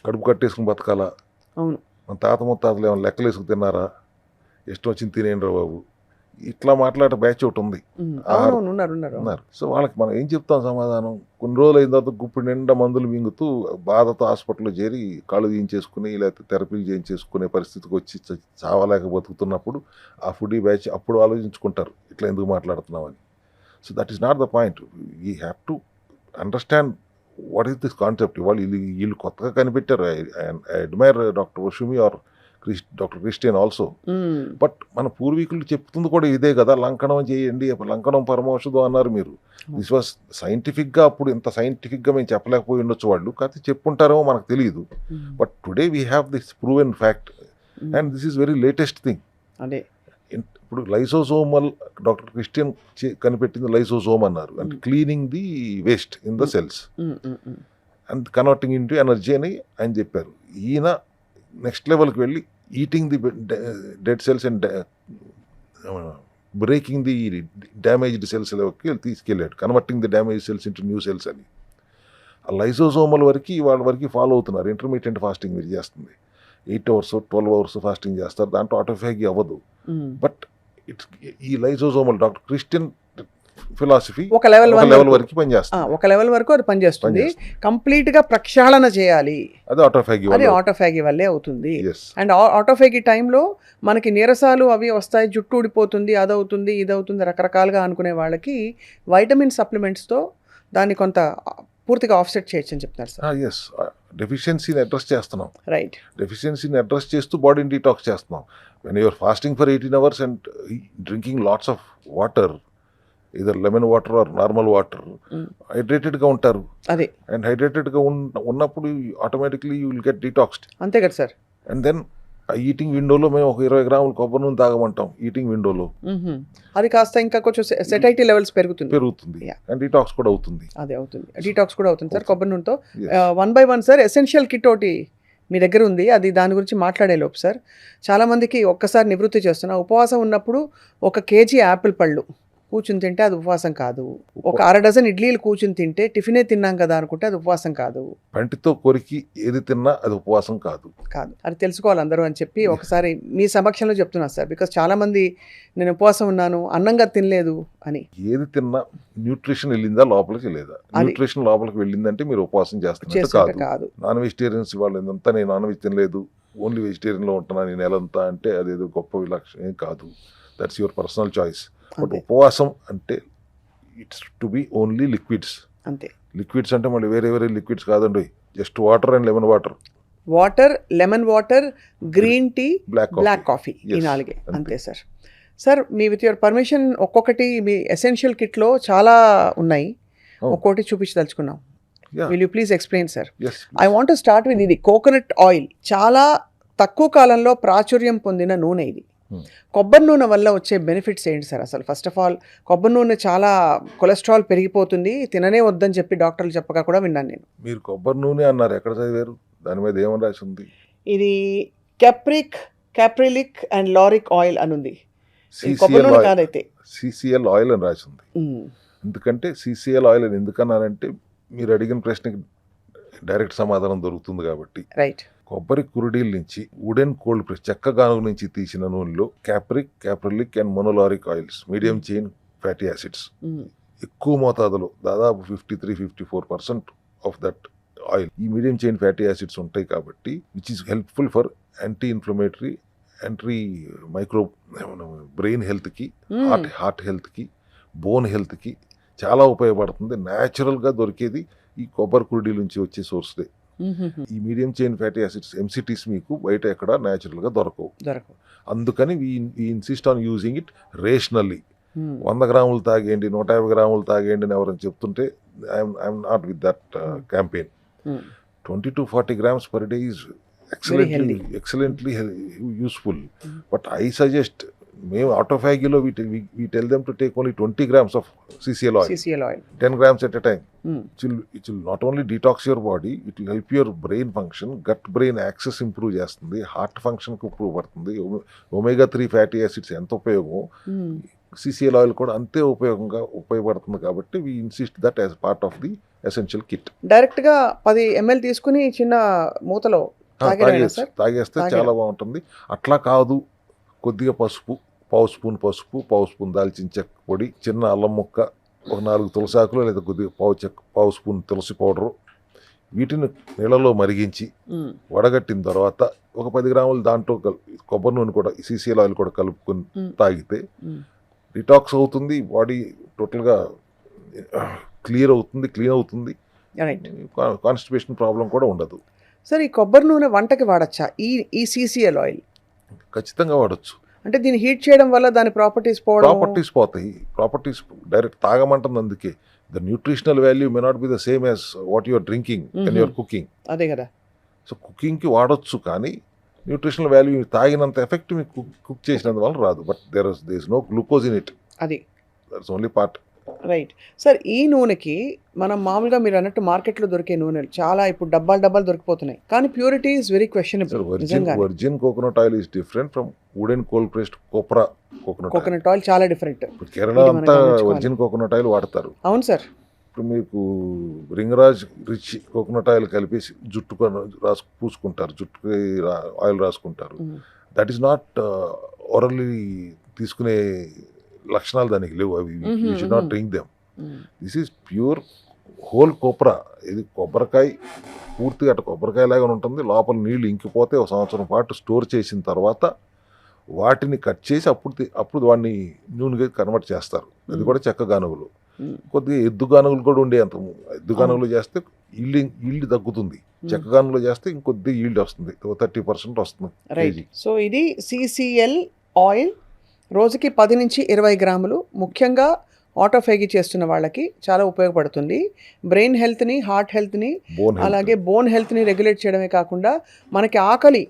Speaker 2: కడుపు కట్టేసుకుని బతకాలా?
Speaker 1: అవును.
Speaker 2: మన తాత ముత్తాతలు ఏమైనా లెక్కలు వేసుకు తిన్నారా? ఇష్టం వచ్చింది తినేయండి రా బాబు. ఇట్లా మాట్లాడే బ్యాచ్ ఒకటి ఉంది.
Speaker 1: అవునవును, ఉన్నారు.
Speaker 2: ఉన్నారు. సో వాళ్ళకి మనం ఏం చెప్తాం సమాధానం? కొన్ని రోజులు అయిన తర్వాత గుప్పుడు నిండా మందులు మింగుతూ బాధతో హాస్పిటల్లో చేరి కాళ్ళు తీయించేసుకుని లేకపోతే థెరపీలు చేయించేసుకునే పరిస్థితికి వచ్చి చావలేక బతుకుతున్నప్పుడు ఆ ఫుడీ బ్యాచ్ అప్పుడు ఆలోచించుకుంటారు ఇట్లా ఎందుకు మాట్లాడుతున్నామని. So that is not the point. We have to understand what is this concept. ఇవాళ వీళ్ళు కొత్తగా కనిపెట్టారు. I admire doctor Ohsumi or doctor Christian also. But మన పూర్వీకులు చెప్తుంది కూడా ఇదే కదా, లంకణం చేయండి, లంకణం పరమౌషధం అన్నారు మీరు. దిస్ వాస్ సైంటిఫిక్గా, అప్పుడు ఇంత సైంటిఫిక్గా మేము చెప్పలేకపోయి ఉండొచ్చు వాళ్ళు, కాకపోతే చెప్పుంటారేమో మనకు తెలియదు. But today we have this proven fact and this is very latest thing.
Speaker 1: అదే
Speaker 2: ఇప్పుడు లైసోజోమల్ డాక్టర్ క్రిస్టియన్ కనిపెట్టింది లైసోజోమ్ అన్నారు, అంటే cleaning the waste in the cells and converting into energy అని ఆయన చెప్పారు. ఈయన నెక్స్ట్ లెవెల్కి వెళ్ళి eating the dead cells and breaking the damaged cells లెవెల్కి తీసుకెళ్ళాడు, converting the damage cells into new cells అని. ఆ లైసోజోమల్ వరకు వాళ్ళ వరకు ఫాలో అవుతున్నారు. ఇంటర్మీడియట్ ఫాస్టింగ్ మీరు చేస్తుంది 8 hours 12 hours ఫాస్టింగ్ చేస్తారు, దాంట్లో ఆటోఫాగి అవ్వదు. బట్ ఇట్స్ ఈ లైసోజోమల్ డాక్టర్ క్రిస్టియన్ ఫిలాసఫీ
Speaker 1: ఒక లెవెల్
Speaker 2: వరకు పనిచేస్తుంది.
Speaker 1: ఒక లెవెల్ వరకు అది పనిచేస్తుంది. కంప్లీట్ గా ప్రక్షాళన చేయాలి,
Speaker 2: అది
Speaker 1: ఆటోఫాగి వల్లే అవుతుంది. అండ్ ఆటోఫాగి టైంలో మనకి నీరసాలు అవి వస్తాయి, జుట్టు ఊడిపోతుంది, అదవుతుంది ఇదవుతుంది రకరకాలుగా అనుకునే వాళ్ళకి వైటమిన్ సప్లిమెంట్స్తో దాన్ని కొంత పూర్తిగా ఆఫ్సెట్ చేయొచ్చు అని చెప్తున్నారు సార్.
Speaker 2: ఎస్, డెఫిషియన్సీని అడ్రస్ చేస్తున్నాం.
Speaker 1: రైట్,
Speaker 2: డెఫిషియన్సీని అడ్రస్ చేస్తూ బాడీని డీటాక్స్ చేస్తున్నాం. When you're fasting for 18 hours and drinking lots of water, either lemon water or normal water, హైడ్రేటెడ్గా ఉంటారు.
Speaker 1: అదే,
Speaker 2: అండ్ హైడ్రేటెడ్గా ఉన్నప్పుడు automatically you will get detoxed.
Speaker 1: అంతే కదా sir.
Speaker 2: And then uh eating విండోలో మేము ఒక 20 grams కొబ్బరి నూనె తాగమంటాం. ఈటింగ్ విండోలో
Speaker 1: అది కాస్త ఇంకా కొంచెం సెటైటీ లెవెల్స్ పెరుగుతుంది
Speaker 2: అండ్ డీటాక్స్ కూడా అవుతుంది.
Speaker 1: అదే అవుతుంది, డీటాక్స్ కూడా అవుతుంది సార్ కొబ్బరి నూనెతో. 1 by 1 సార్, ఎసెన్షియల్ కిట్ ఒకటి మీ దగ్గర ఉంది, అది దాని గురించి మాట్లాడే లోపు సార్, చాలామందికి ఒక్కసారి నివృత్తి చేస్తున్నా, ఉపవాసం ఉన్నప్పుడు 1 kg యాపిల్ పళ్ళు కూర్చుని తింటే అది ఉపవాసం కాదు, ఒక 1/2 dozen ఇడ్లీలు కూర్చుని తింటే టిఫినే తిన్నాం కదా అనుకుంటే అది ఉపవాసం కాదు,
Speaker 2: పంటితో కొరికి ఏది తిన్నా అది ఉపవాసం కాదు,
Speaker 1: అది తెలుసుకోవాలి అందరూ అని చెప్పి ఒకసారి మీ సమక్షంలో చెప్తున్నా సార్. బికాస్ చాలా మంది నేను ఉపవాసం ఉన్నాను, అన్నంగా తినలేదు అని.
Speaker 2: ఏది తిన్నా న్యూట్రిషన్ వెళ్ళిందా లోపలికి లేదా? న్యూట్రిషన్ లోపలికి వెళ్ళిందంటే మీరు ఉపవాసం చేస్తున్నట్టు కాదు. నాన్ వెజిటేరియన్స్ వాళ్ళంతా నేను నాన్ వెజ్ తినలేదు, ఓన్లీ వెజిటేరియన్లో ఉంటున్నాను ఈ నెలంతా అంటే అదేదో గొప్ప విలక్షణం ఏం కాదు. That's your personal choice. But ఉపవాసం అంటే it's to be only liquids.
Speaker 1: అంతే,
Speaker 2: లిక్విడ్స్ అంటే మళ్ళీ వేరే లిక్విడ్స్ కాదండి, just water and lemon water,
Speaker 1: lemon water, green tea, black coffee, ఈ 4 అంతే సార్. సార్ మీ విత్ యువర్ పర్మిషన్ ఒక్కొక్కటి మీ ఎసెన్షియల్ కిట్లో చాలా ఉన్నాయి, ఒక్కొక్కటి చూపించదలుచుకున్నాం. Will you please explain sir? I want to start with ఇది కోకోనట్ ఆయిల్. చాలా తక్కువ కాలంలో ప్రాచుర్యం పొందిన నూనె ఇది. కొబ్బరి నూనె వల్ల వచ్చే బెనిఫిట్స్ ఏంటి సార్ అసలు? ఫస్ట్ ఆఫ్ ఆల్ కొబ్బరి నూనె చాలా కొలెస్ట్రాల్ పెరిగిపోతుంది, తిననే వద్దని చెప్పి డాక్టర్లు చెప్పగా కూడా విన్నాను నేను.
Speaker 2: మీరు కొబ్బరి నూనె అన్నారు, ఎక్కడ చదివారు? దాని మీద ఏమని రాసి ఉంది?
Speaker 1: ఇది క్యాప్రిలిక్ అండ్ లారిక్ ఆయిల్ అని ఉంది. కొబ్బరి నూనె కాదైతే
Speaker 2: సిసిఎల్ ఆయిల్ అని రాసి ఉంది. ఎందుకంటే సిసిఎల్ ఆయిల్ అని ఎందుకన్నారంటే మీరు అడిగిన ప్రశ్నకి డైరెక్ట్ సమాధానం దొరుకుతుంది కాబట్టి.
Speaker 1: రైట్.
Speaker 2: కొబ్బరి కురుడీల నుంచి వుడెన్ కోల్డ్ ప్రెస్ చెక్క గానుగ నుంచి తీసిన నూనెలో caprylic and monolauric oils, medium chain fatty acids ఎక్కువ మోతాదులో, దాదాపు 53-54% ఆఫ్ దట్ ఆయిల్ ఈ మీడియం చైన్ ఫ్యాటీ యాసిడ్స్ ఉంటాయి కాబట్టి, which is helpful for anti inflammatory, micro brain హెల్త్కి, హార్ట్ హెల్త్కి, బోన్ హెల్త్కి చాలా ఉపయోగపడుతుంది. న్యాచురల్గా దొరికేది ఈ కొబ్బరి కురుడీల నుంచి వచ్చే సోర్స్దే. ఈ మీడియం చైన్ ఫ్యాటీ యాసిడ్స్ ఎంసిటీస్ మీకు బయట ఎక్కడ న్యాచురల్గా దొరకవు. అందుకని we insist on using it rationally. 100 grams తాగేయండి, 150 grams తాగేయండి అని ఎవరైనా చెప్తుంటే I'm not with that campaign. 20-40 grams per day is excellently useful. But I suggest, మేము ఆటోఫాగీలో we tell them to take only 20 grams of CCL oil, 10 grams at a time. It will not only detox your body, it will help your brain function, gut brain access improve చేస్తుంది, heart ఫంక్షన్కి improve పడుతుంది. omega-3 fatty acids ఎంత ఉపయోగమో CCL oil కూడా అంతే ఉపయోగపడుతుంది. కాబట్టి we insist that as part of the essential kit.
Speaker 1: డైరెక్ట్గా 10 ml తీసుకుని చిన్న మూతలో తాగేస్తే
Speaker 2: చాలా బాగుంటుంది. అట్లా కాదు, కొద్దిగా పసుపు, పావు స్పూన్ పసుపు, పావు స్పూన్ దాల్చిన చెక్క పొడి, చిన్న అల్లం ముక్క, ఒక 4 తులసాకులు లేదా కొద్దిగా పావు స్పూన్ తులసి పౌడరు, వీటిని నీళ్ళలో మరిగించి వడగట్టిన తర్వాత ఒక 10 గ్రాములు దాంట్లో కొబ్బరి నూనె కూడా సీసీఎల్ ఆయిల్ కూడా కలుపుకొని తాగితే డిటాక్స్ అవుతుంది, బాడీ టోటల్గా క్లియర్ అవుతుంది, క్లీన్ అవుతుంది, కాన్స్టిపేషన్ ప్రాబ్లం కూడా ఉండదు.
Speaker 1: సార్, ఈ కొబ్బరి నూనె వంటకి వాడచ్చా? ఈ సీసీఎల్ ఆయిల్
Speaker 2: ఖచ్చితంగా వాడచ్చు.
Speaker 1: అంటే దీన్ని హీట్ చేయడం వల్ల దాని ప్రాపర్టీస్
Speaker 2: పోతాయి. ప్రాపర్టీస్ డైరెక్ట్ తాగమంటుంది. అందుకే the nutritional value may not be the same as what your drinking and your cooking.
Speaker 1: అదే కదా.
Speaker 2: సో కుకింగ్కి వాడచ్చు, కానీ న్యూట్రిషనల్ వాల్యూ తాగినంత ఎఫెక్ట్ మీకు కుక్ చేసినందువల్ల రాదు. But there is no glucose in it.
Speaker 1: అది
Speaker 2: that's only part.
Speaker 1: Right. Sir, ఈ నూనెకి మనం మామూలుగా మీరు అన్నట్టు మార్కెట్లో దొరికే నూనెలు చాలా ఇప్పుడు డబ్బాలు దొరికిపోతున్నాయి, కానీ purity is very questionable.
Speaker 2: Virgin coconut oil is different from wooden cold pressed copra
Speaker 1: coconut oil. చాలా డిఫరెంట్.
Speaker 2: ఇప్పుడు కేరళ అంతా వర్జిన్ కోకోనట్ ఆయిల్ వాడతారు.
Speaker 1: అవును సార్.
Speaker 2: ఇప్పుడు మీకు రింగరాజ్ రిచ్ కోకోనట్ ఆయిల్ కలిపేసి జుట్టుకు పూసుకుంటారు, జుట్టుకి ఆయిల్ రాసుకుంటారు. దట్ ఈస్ నాట్ ఓరల్లీ తీసుకునే లక్షణాలు దానికి లేవు. అవి you should not drink them. This is pure whole కొబ్బరా. ఇది కొబ్బరికాయ పూర్తిగా అటు కొబ్బరికాయ లాగా ఉంటుంది. లోపల నీళ్లు ఇంకిపోతే 1 సంవత్సరం పాటు స్టోర్ చేసిన తర్వాత వాటిని కట్ చేసి అప్పుడు వాడిని నూనెగా కన్వర్ట్ చేస్తారు. అది కూడా చెక్క గానుగులు. కొద్దిగా ఎద్దు గానుగులు కూడా ఉండే అంత. ఎద్దు గానుగులు చేస్తే ఈల్డ్ తగ్గుతుంది. చెక్క గానుగులు చేస్తే ఇంకొద్ది ఈల్డ్ వస్తుంది, 30% వస్తుంది.
Speaker 1: రైట్. సో ఇది సీసీఎల్ ఆయిల్ రోజుకి 10 నుంచి 20 గ్రాములు. ముఖ్యంగా ఆటోఫేగి చేస్తున్న వాళ్ళకి చాలా ఉపయోగపడుతుంది. బ్రెయిన్ హెల్త్ని, హార్ట్ హెల్త్ని, అలాగే బోన్ హెల్త్ని రెగ్యులేట్ చేయడమే కాకుండా మనకి ఆకలి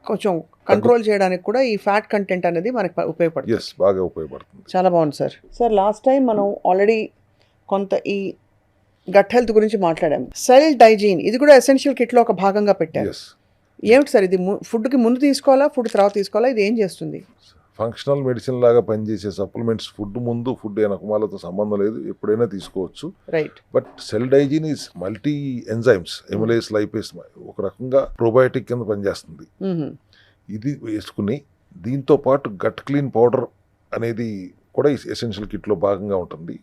Speaker 1: కొంచెం కంట్రోల్ చేయడానికి కూడా ఈ ఫ్యాట్ కంటెంట్ అనేది మనకి ఉపయోగపడుతుంది.
Speaker 2: బాగా ఉపయోగపడుతుంది.
Speaker 1: చాలా బాగుంది సార్. సార్, లాస్ట్ టైం మనం ఆల్రెడీ కొంత ఈ గట్ హెల్త్ గురించి మాట్లాడాం. సెల్ డైజీన్ ఇది కూడా ఎసెన్షియల్ కిట్లో ఒక భాగంగా పెట్టారు. ఏమిటి సార్ ఇది? ఫుడ్కి ముందు తీసుకోవాలా, ఫుడ్ తర్వాత తీసుకోవాలా? ఇది ఏం చేస్తుంది?
Speaker 2: ఫంక్షనల్ మెడిసిన్ లాగా పనిచేసే సప్లిమెంట్స్. ఫుడ్ ముందు, ఫుడ్ వెనకమాలతో సంబంధం లేదు, ఎప్పుడైనా తీసుకోవచ్చు.
Speaker 1: Right.
Speaker 2: But cell Digene is multi enzymes, amylase, lipase, ఒక రకంగా ప్రోబయోటిక్ కింద పనిచేస్తుంది. ఇది వేసుకుని దీంతో పాటు గట్ క్లీన్ పౌడర్ అనేది కూడా ఎసెన్షియల్ కిట్లో భాగంగా ఉంటుంది.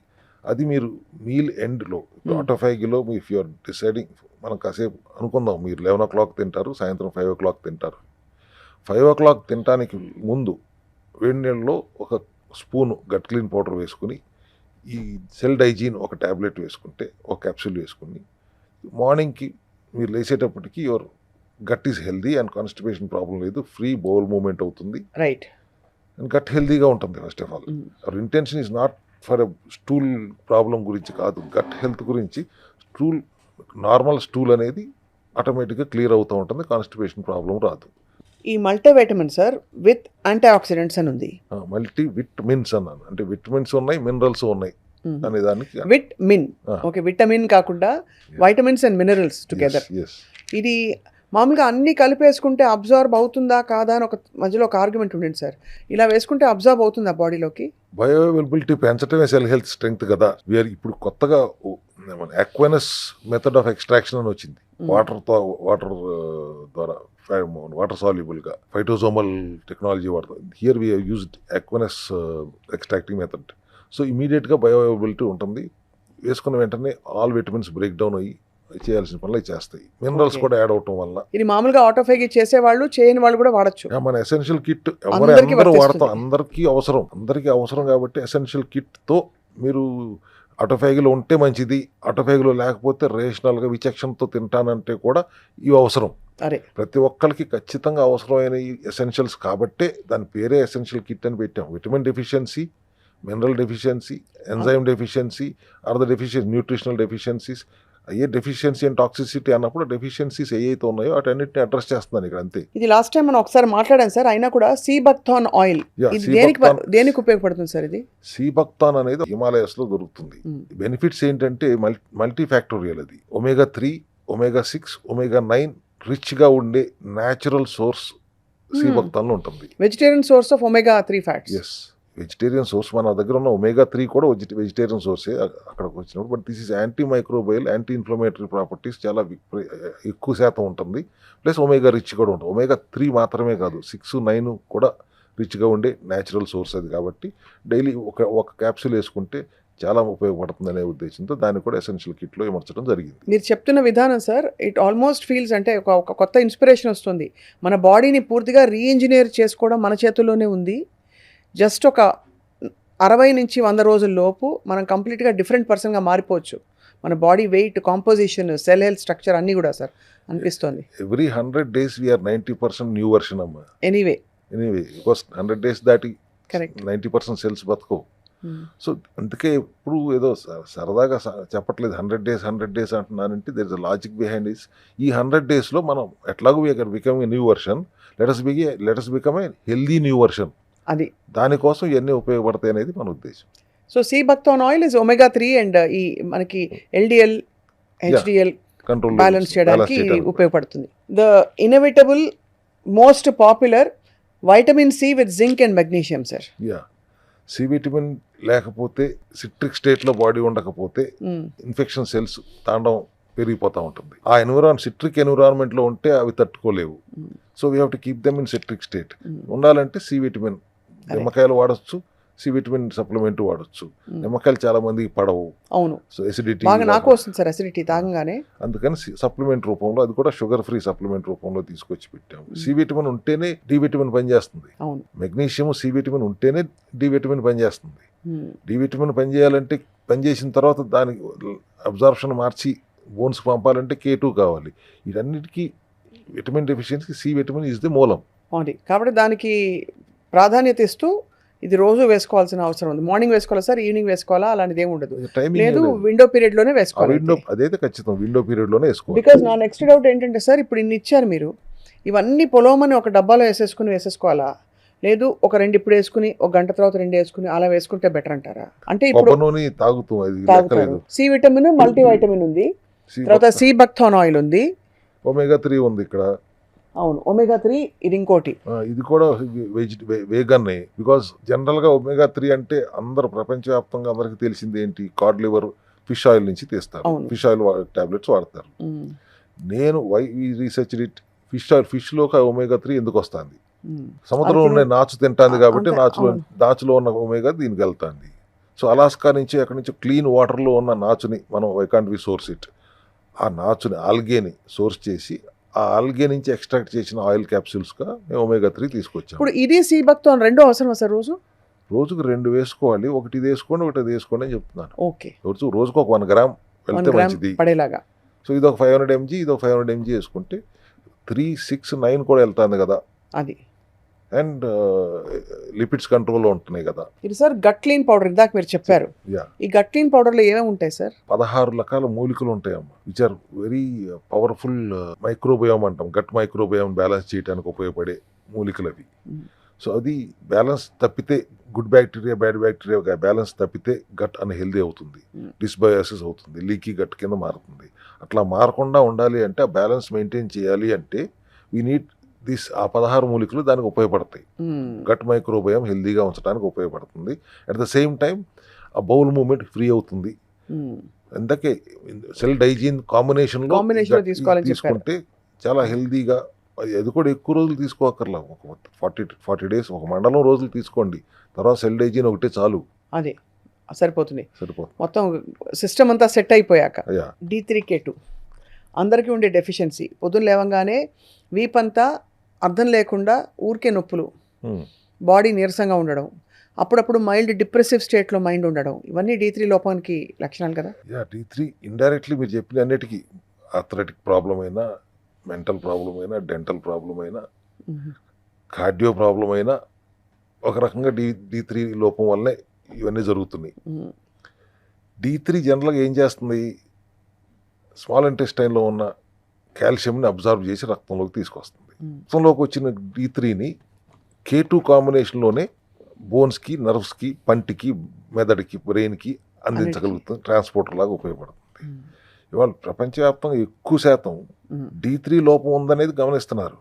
Speaker 2: అది మీరు మీల్ ఎండ్లో ఆటోఫైగిలో ఇఫ్ యూఆర్ డిసైడింగ్, మనం కాసేపు అనుకుందాం, మీరు 11 o'clock తింటారు, సాయంత్రం 5 o'clock తింటారు. 5 o'clock తినడానికి ముందు వేడి నీళ్ళలో 1 స్పూను గట్ క్లీన్ పౌడర్ వేసుకుని ఈ సెల్ డైజీన్ ఒక ట్యాబ్లెట్ వేసుకుంటే, ఒక క్యాప్సూల్ వేసుకుని మార్నింగ్కి మీరు లేచేటప్పటికి your gut is healthy and constipation problem లేదు, ఫ్రీ బౌల్ మూవ్మెంట్ అవుతుంది.
Speaker 1: రైట్.
Speaker 2: అండ్ గట్ హెల్దీగా ఉంటుంది. First of all our intention is not for a stool problem గురించి కాదు, గట్ హెల్త్ గురించి. నార్మల్ స్టూల్ అనేది ఆటోమేటిక్గా క్లియర్ అవుతూ ఉంటుంది, కాన్స్టిపేషన్ ప్రాబ్లం రాదు.
Speaker 1: ఈ multivitamin sir with anti oxidants అని ఉంది.
Speaker 2: మల్టీ విటమిన్స్ అన్నాను, అంటే విటమిన్స్ ఉన్నాయి, మినరల్స్ ఉన్నాయి అనే దానికి.
Speaker 1: ఓకే, విటమిన్ కాకుండా వైటమిన్స్ అండ్ మినరల్స్ టుగెదర్. ఇది మామూలుగా అన్ని కలిపేసుకుంటే అబ్జార్బ్ అవుతుందా కాదా అని మధ్యలో ఒక ఆర్గ్యుమెంట్ ఉండింది సార్. ఇలా వేసుకుంటే అబ్జార్బ్ అవుతుందా బాడీలోకి?
Speaker 2: బయో అవైలబిలిటీ పెంచడమే సెల్ హెల్త్ స్ట్రెంగ్త్ కదా. ఇప్పుడు కొత్తగా అక్వైనస్ మెథడ్ ఆఫ్ ఎక్స్ట్రాక్షన్ అని వచ్చింది. వాటర్ ద్వారా వాటర్ సాల్యుబుల్గా ఫైటోజోమల్ టెక్నాలజీ వాడతాం. Here we used aqueous extracting method. So ఇమీడియట్గా బయో అవైలబిలిటీ ఉంటుంది. వేసుకున్న వెంటనే ఆల్ విటమిన్స్ బ్రేక్ డౌన్ అయ్యి చేయాల్సిన పనులు చేస్తాయి. మినరల్స్ కూడా యాడ్ అవటం వల్ల.
Speaker 1: ఇది మామూలుగా ఆటోఫేగి చేసేవాళ్ళు, చేయని వాళ్ళు కూడా వాడచ్చు.
Speaker 2: మన ఎసెన్షియల్ కిట్ అందరూ వాడతాం, అందరికీ అవసరం కాబట్టి ఎసెన్షియల్ కిట్తో మీరు ఆటోఫేగిలో ఉంటే మంచిది. ఆటోఫేగిలో లేకపోతే రేషనల్గా విచక్షణతో తింటానంటే కూడా ఇవి అవసరం. ప్రతి ఒక్కరికి ఖచ్చితంగా అవసరమైన ఈ ఎసెన్షియల్స్ కాబట్టే దాని పేరే ఎసెన్షియల్ కిట్ అని పెట్టాం. Vitamin deficiency, mineral deficiency, enzyme deficiency, other nutritional deficiencies. అయ్యే డెఫిషియన్సీ అండ్ టాక్సిసిటీ అన్నప్పుడు డెఫిషియన్సీస్ ఏవైతే ఉన్నాయో వాటన్నిటిని అడ్రస్ చేస్తున్నాను ఇక్కడ, అంతే.
Speaker 1: ఇది లాస్ట్ టైం మనం ఒకసారి మాట్లాడాం సార్. అయినా కూడా సీబక్థాన్ ఆయిల్ దేనికి ఉపయోగపడుతుంది సార్? ఇది
Speaker 2: సీబక్థాన్ అనేది హిమాలయస్లో దొరుకుతుంది. బెనిఫిట్స్ ఏంటంటే మల్టీ ఫ్యాక్టోరియల్. అది omega-3, omega-6, omega-9 రిచ్గా ఉండే న్యాచురల్ సోర్స్ సీబక్థాన్లో ఉంటుంది.
Speaker 1: Vegetarian source of omega-3 fats.
Speaker 2: Yes, vegetarian source. మన దగ్గర ఉన్న omega-3 కూడా వెజిటేరియన్ సోర్సే అక్కడికి వచ్చినప్పుడు. But this is anti microbial, anti inflammatory properties చాలా ఎక్కువ శాతం ఉంటుంది. ప్లస్ omega రిచ్ కూడా ఉంటుంది. omega-3 మాత్రమే కాదు, 6, 9 కూడా రిచ్గా ఉండే న్యాచురల్ సోర్స్ అది కాబట్టి డైలీ ఒక క్యాప్సూల్ వేసుకుంటే చాలా ఉపయోగపడుతుంది అనే ఉద్దేశంతో దాన్ని కూడా ఎసెన్షియల్ కిట్లో ఇమర్చడం జరిగింది.
Speaker 1: మీరు చెప్తున్న విధానం సార్ ఇట్ ఆల్మోస్ట్ ఫీల్స్ అంటే ఒక కొత్త ఇన్స్పిరేషన్ వస్తుంది. మన బాడీని పూర్తిగా రీఇంజనీర్ చేసుకోవడం మన చేతుల్లోనే ఉంది. జస్ట్ ఒక 60 నుంచి 100 రోజుల లోపు మనం కంప్లీట్గా డిఫరెంట్ పర్సన్గా మారిపోవచ్చు. మన body weight, composition, cell health structure అన్నీ కూడా సార్ అనిపిస్తుంది.
Speaker 2: Every 100 days we're 90% new version అమ్మా.
Speaker 1: ఎనీవే
Speaker 2: బికాస్ 100 days దాటి
Speaker 1: కరెక్ట్.
Speaker 2: 90% సెల్స్ బతకవు. సో అందుకే ఇప్పుడు ఏదో సరదాగా చెప్పట్లేదు 100 days అంటున్నానంటే there is a logic behind is. ఈ 100 daysలో మనం ఎట్లాగో we're become a new version, let us become a healthy new version.
Speaker 1: అది
Speaker 2: దానికోసం ఇవన్నీ ఉపయోగపడతాయి అనేది మన ఉద్దేశం.
Speaker 1: So sea buckthorn oil is omega 3 and ఈ మనకి LDL, HDL
Speaker 2: కంట్రోల్
Speaker 1: బ్యాలెన్స్ చేయడానికి ఉపయోగపడుతుంది. The innovatable most popular vitamin C with zinc and magnesium sir.
Speaker 2: Yeah, C vitamin లేకపోతే సిట్రిక్ స్టేట్లో బాడీ ఉండకపోతే ఇన్ఫెక్షన్ సెల్స్ తాండవం పెరిగిపోతూ ఉంటుంది. ఆ సిట్రిక్ ఎన్విరాన్మెంట్లో ఉంటే అవి తట్టుకోలేవు. So we have to keep them in citric state. ఉండాలంటే సి విటమిన్ నిమ్మకాయలు వాడచ్చు, సి విటమిన్ సప్లిమెంట్ వాడచ్చు. నిమ్మకాయలు చాలా మందికి పడవు.
Speaker 1: అవును,
Speaker 2: సో ఎసిడిటీ
Speaker 1: బాగా నాకు వస్తుంది సార్ అసిడిటీ తాగంగానే.
Speaker 2: అందుకని సప్లిమెంట్ రూపంలో, అది కూడా షుగర్ ఫ్రీ సప్లిమెంట్ రూపంలో తీసుకొచ్చి పెట్టాము. సి విటమిన్ ఉంటేనే డి విటమిన్ పనిచేస్తుంది.
Speaker 1: అవును,
Speaker 2: మెగ్నీషియం, సి విటమిన్ ఉంటేనే డి విటమిన్ పనిచేస్తుంది. డి విటమిన్ పనిచేయాలంటే, పనిచేసిన తర్వాత దానికి అబ్జార్ప్షన్ మార్చి బోన్స్ పంపాలంటే K2 కావాలి. వీటన్నిటికీ vitamin deficiency C vitamin is the మూలం.
Speaker 1: అవును, కాబట్టి దానికి ప్రాధాన్యత ఇస్తూ ఇది రోజు వేసుకోవాల్సిన అవసరం ఉంది. మార్నింగ్ వేసుకోవాలా సార్, ఈవినింగ్ వేసుకోవాలా, అలాంటిది ఏమి ఉండదు. లేదు, విండో పీరియడ్ లోనే వేసుకోవాలి.
Speaker 2: అదైతే ఖచ్చితం విండో పీరియడ్ లోనే వేసుకోవాలి.
Speaker 1: బికాజ్ నా నెక్స్ట్ డౌట్ ఏంటంటే సార్, ఇప్పుడు ఇన్ని ఇచ్చారు మీరు, ఇవన్నీ పొలోమని ఒక డబ్బాలో వేసేసుకోవాలా, లేదు ఒక 2 ఇప్పుడు వేసుకుని ఒక గంట తర్వాత 2 వేసుకుని అలా వేసుకుంటే బెటర్ అంటారా? అంటే ఇప్పుడు తాగుతారు. సి విటమిన్, మల్టీ వైటమిన్ ఉంది, తర్వాత సి బక్థాన్ ఆయిల్ ఉంది,
Speaker 2: ఒమేగా 3 ఉంది ఇక్కడ.
Speaker 1: అవును, ఒమేగా 3 ఇది ఇంకోటి.
Speaker 2: ఇది కూడా వేగన్. బికాస్ జనరల్ గా ఒమేగా 3 అంటే అందరు ప్రపంచవ్యాప్తంగా అందరికి తెలిసింది ఏంటి, కార్డ్ లివర్ ఫిష్ ఆయిల్ నుంచి తీస్తారు. ఫిష్ ఆయిల్ టాబ్లెట్స్ వాడతారు. నేను రీసెర్చ్ ఇట్, ఫిష్ లో ఒమేగా 3 ఎందుకు వస్తుంది? సముద్రంలో ఉన్న నాచు తింటాంది కాబట్టి నాచులో ఉన్న ఒమేగా దీనికి వెళ్తాంది. సో అలాస్కా నుంచి అక్కడి నుంచి క్లీన్ వాటర్లో ఉన్న నాచుని మనం why can't we source it, ఆ నాచుని ఆల్గేని సోర్స్ చేసి ఆ ఆల్గే నుంచి ఎక్స్ట్రాక్ట్ చేసిన ఆయిల్ క్యాప్సూల్స్గా మేము ఒమేగా 3 తీసుకొచ్చాం.
Speaker 1: ఇప్పుడు ఇది సి బక్థాన్ రెండు అవసరం సార్? రోజుకు
Speaker 2: 2 వేసుకోవాలి. ఒకటి ఇది వేసుకోండి, ఒకటి అది వేసుకోండి అని చెప్తున్నాను.
Speaker 1: ఓకే,
Speaker 2: రోజుకు ఒక 1 గ్రామ్ వెళ్తే మంచిది
Speaker 1: పడేలాగా.
Speaker 2: సో ఇది ఒక 500 mg, ఇది ఒక 500 mg వేసుకుంటే 3, 6, 9 కూడా వెళ్తుంది కదా.
Speaker 1: అది
Speaker 2: అండ్ లిపిడ్స్ కంట్రోల్లో ఉంటున్నాయి కదా.
Speaker 1: ఇది సార్ గట్ క్లీన్ పౌడర్ ఇందాక మీరు చెప్పారు. ఈ గట్ క్లీన్ పౌడర్లో ఏమేమి ఉంటాయి సార్? 16
Speaker 2: రకాల మూలికలు ఉంటాయమ్మా, which are very powerful microbiome అంటాం. గట్ మైక్రోబయోమ్ బ్యాలెన్స్ చేయడానికి ఉపయోగపడే మూలికలు అవి. సో అది బ్యాలెన్స్ తప్పితే, good bacteria bad bacteria balance తప్పితే గట్ అన్హెల్దీ అవుతుంది, డిస్బయోసిస్ అవుతుంది, లీకీ గట్ కింద మారుతుంది. అట్లా మారకుండా ఉండాలి అంటే, ఆ బ్యాలెన్స్ మెయింటైన్ చేయాలి అంటే వీ నీడ్ ఆ 16 మూలికలు దానికి ఉపయోగపడతాయి. గట్ మైక్రోబయోమ్ హెల్దీగా ఉంచడానికి ఉపయోగపడుతుంది. అట్ ద సేమ్ టైం ఆ బౌల్ మూవ్మెంట్ ఫ్రీ అవుతుంది. అందుకే సెల్ డైజీన్ కాంబినేషన్లో తీసుకుంటే చాలా హెల్దీగా, అది కూడా ఎక్కువ రోజులు తీసుకోకర్లా, ఒక 40 days, ఒక మండలం రోజులు తీసుకోండి. తర్వాత సెల్ డైజీన్ ఒకటే చాలు,
Speaker 1: అదే సరిపోతుంది. మొత్తం సిస్టమ్ అంతా సెట్ అయిపోయాక. D3K2 అందరికీ ఉండే డెఫిషియన్సీ. పొద్దున్న లేవంగానే వీపంతా అర్థం లేకుండా ఊరికే నొప్పులు, బాడీ నీరసంగా ఉండడం, అప్పుడప్పుడు మైల్డ్ డిప్రెసివ్ స్టేట్లో మైండ్ ఉండడం, ఇవన్నీ D3 లోపానికి లక్షణాలు కదా.
Speaker 2: D3 ఇండైరెక్ట్లీ మీరు చెప్పిన అన్నిటికీ, ఆర్థరైటిక్ ప్రాబ్లం అయినా, మెంటల్ ప్రాబ్లం అయినా, డెంటల్ ప్రాబ్లం అయినా, కార్డియో ప్రాబ్లం అయినా, ఒక రకంగా D3 లోపం వల్లే ఇవన్నీ జరుగుతున్నాయి. D3 జనరల్గా ఏం చేస్తుంది, స్మాల్ ఇంటెస్టైన్లో ఉన్న కాల్షియంని అబ్జర్వ్ చేసి రక్తంలోకి తీసుకొస్తుంది. రక్తంలోకి వచ్చిన D3ని K2 కాంబినేషన్లోనే బోన్స్కి, నర్వ్స్కి, పంటికి, మెదడుకి, బ్రెయిన్కి అందించగలుగుతుంది, ట్రాన్స్పోర్టర్ లాగా ఉపయోగపడుతుంది. ఇవాళ ప్రపంచవ్యాప్తంగా ఎక్కువ శాతం D3 లోపం ఉందనేది గమనిస్తున్నారు,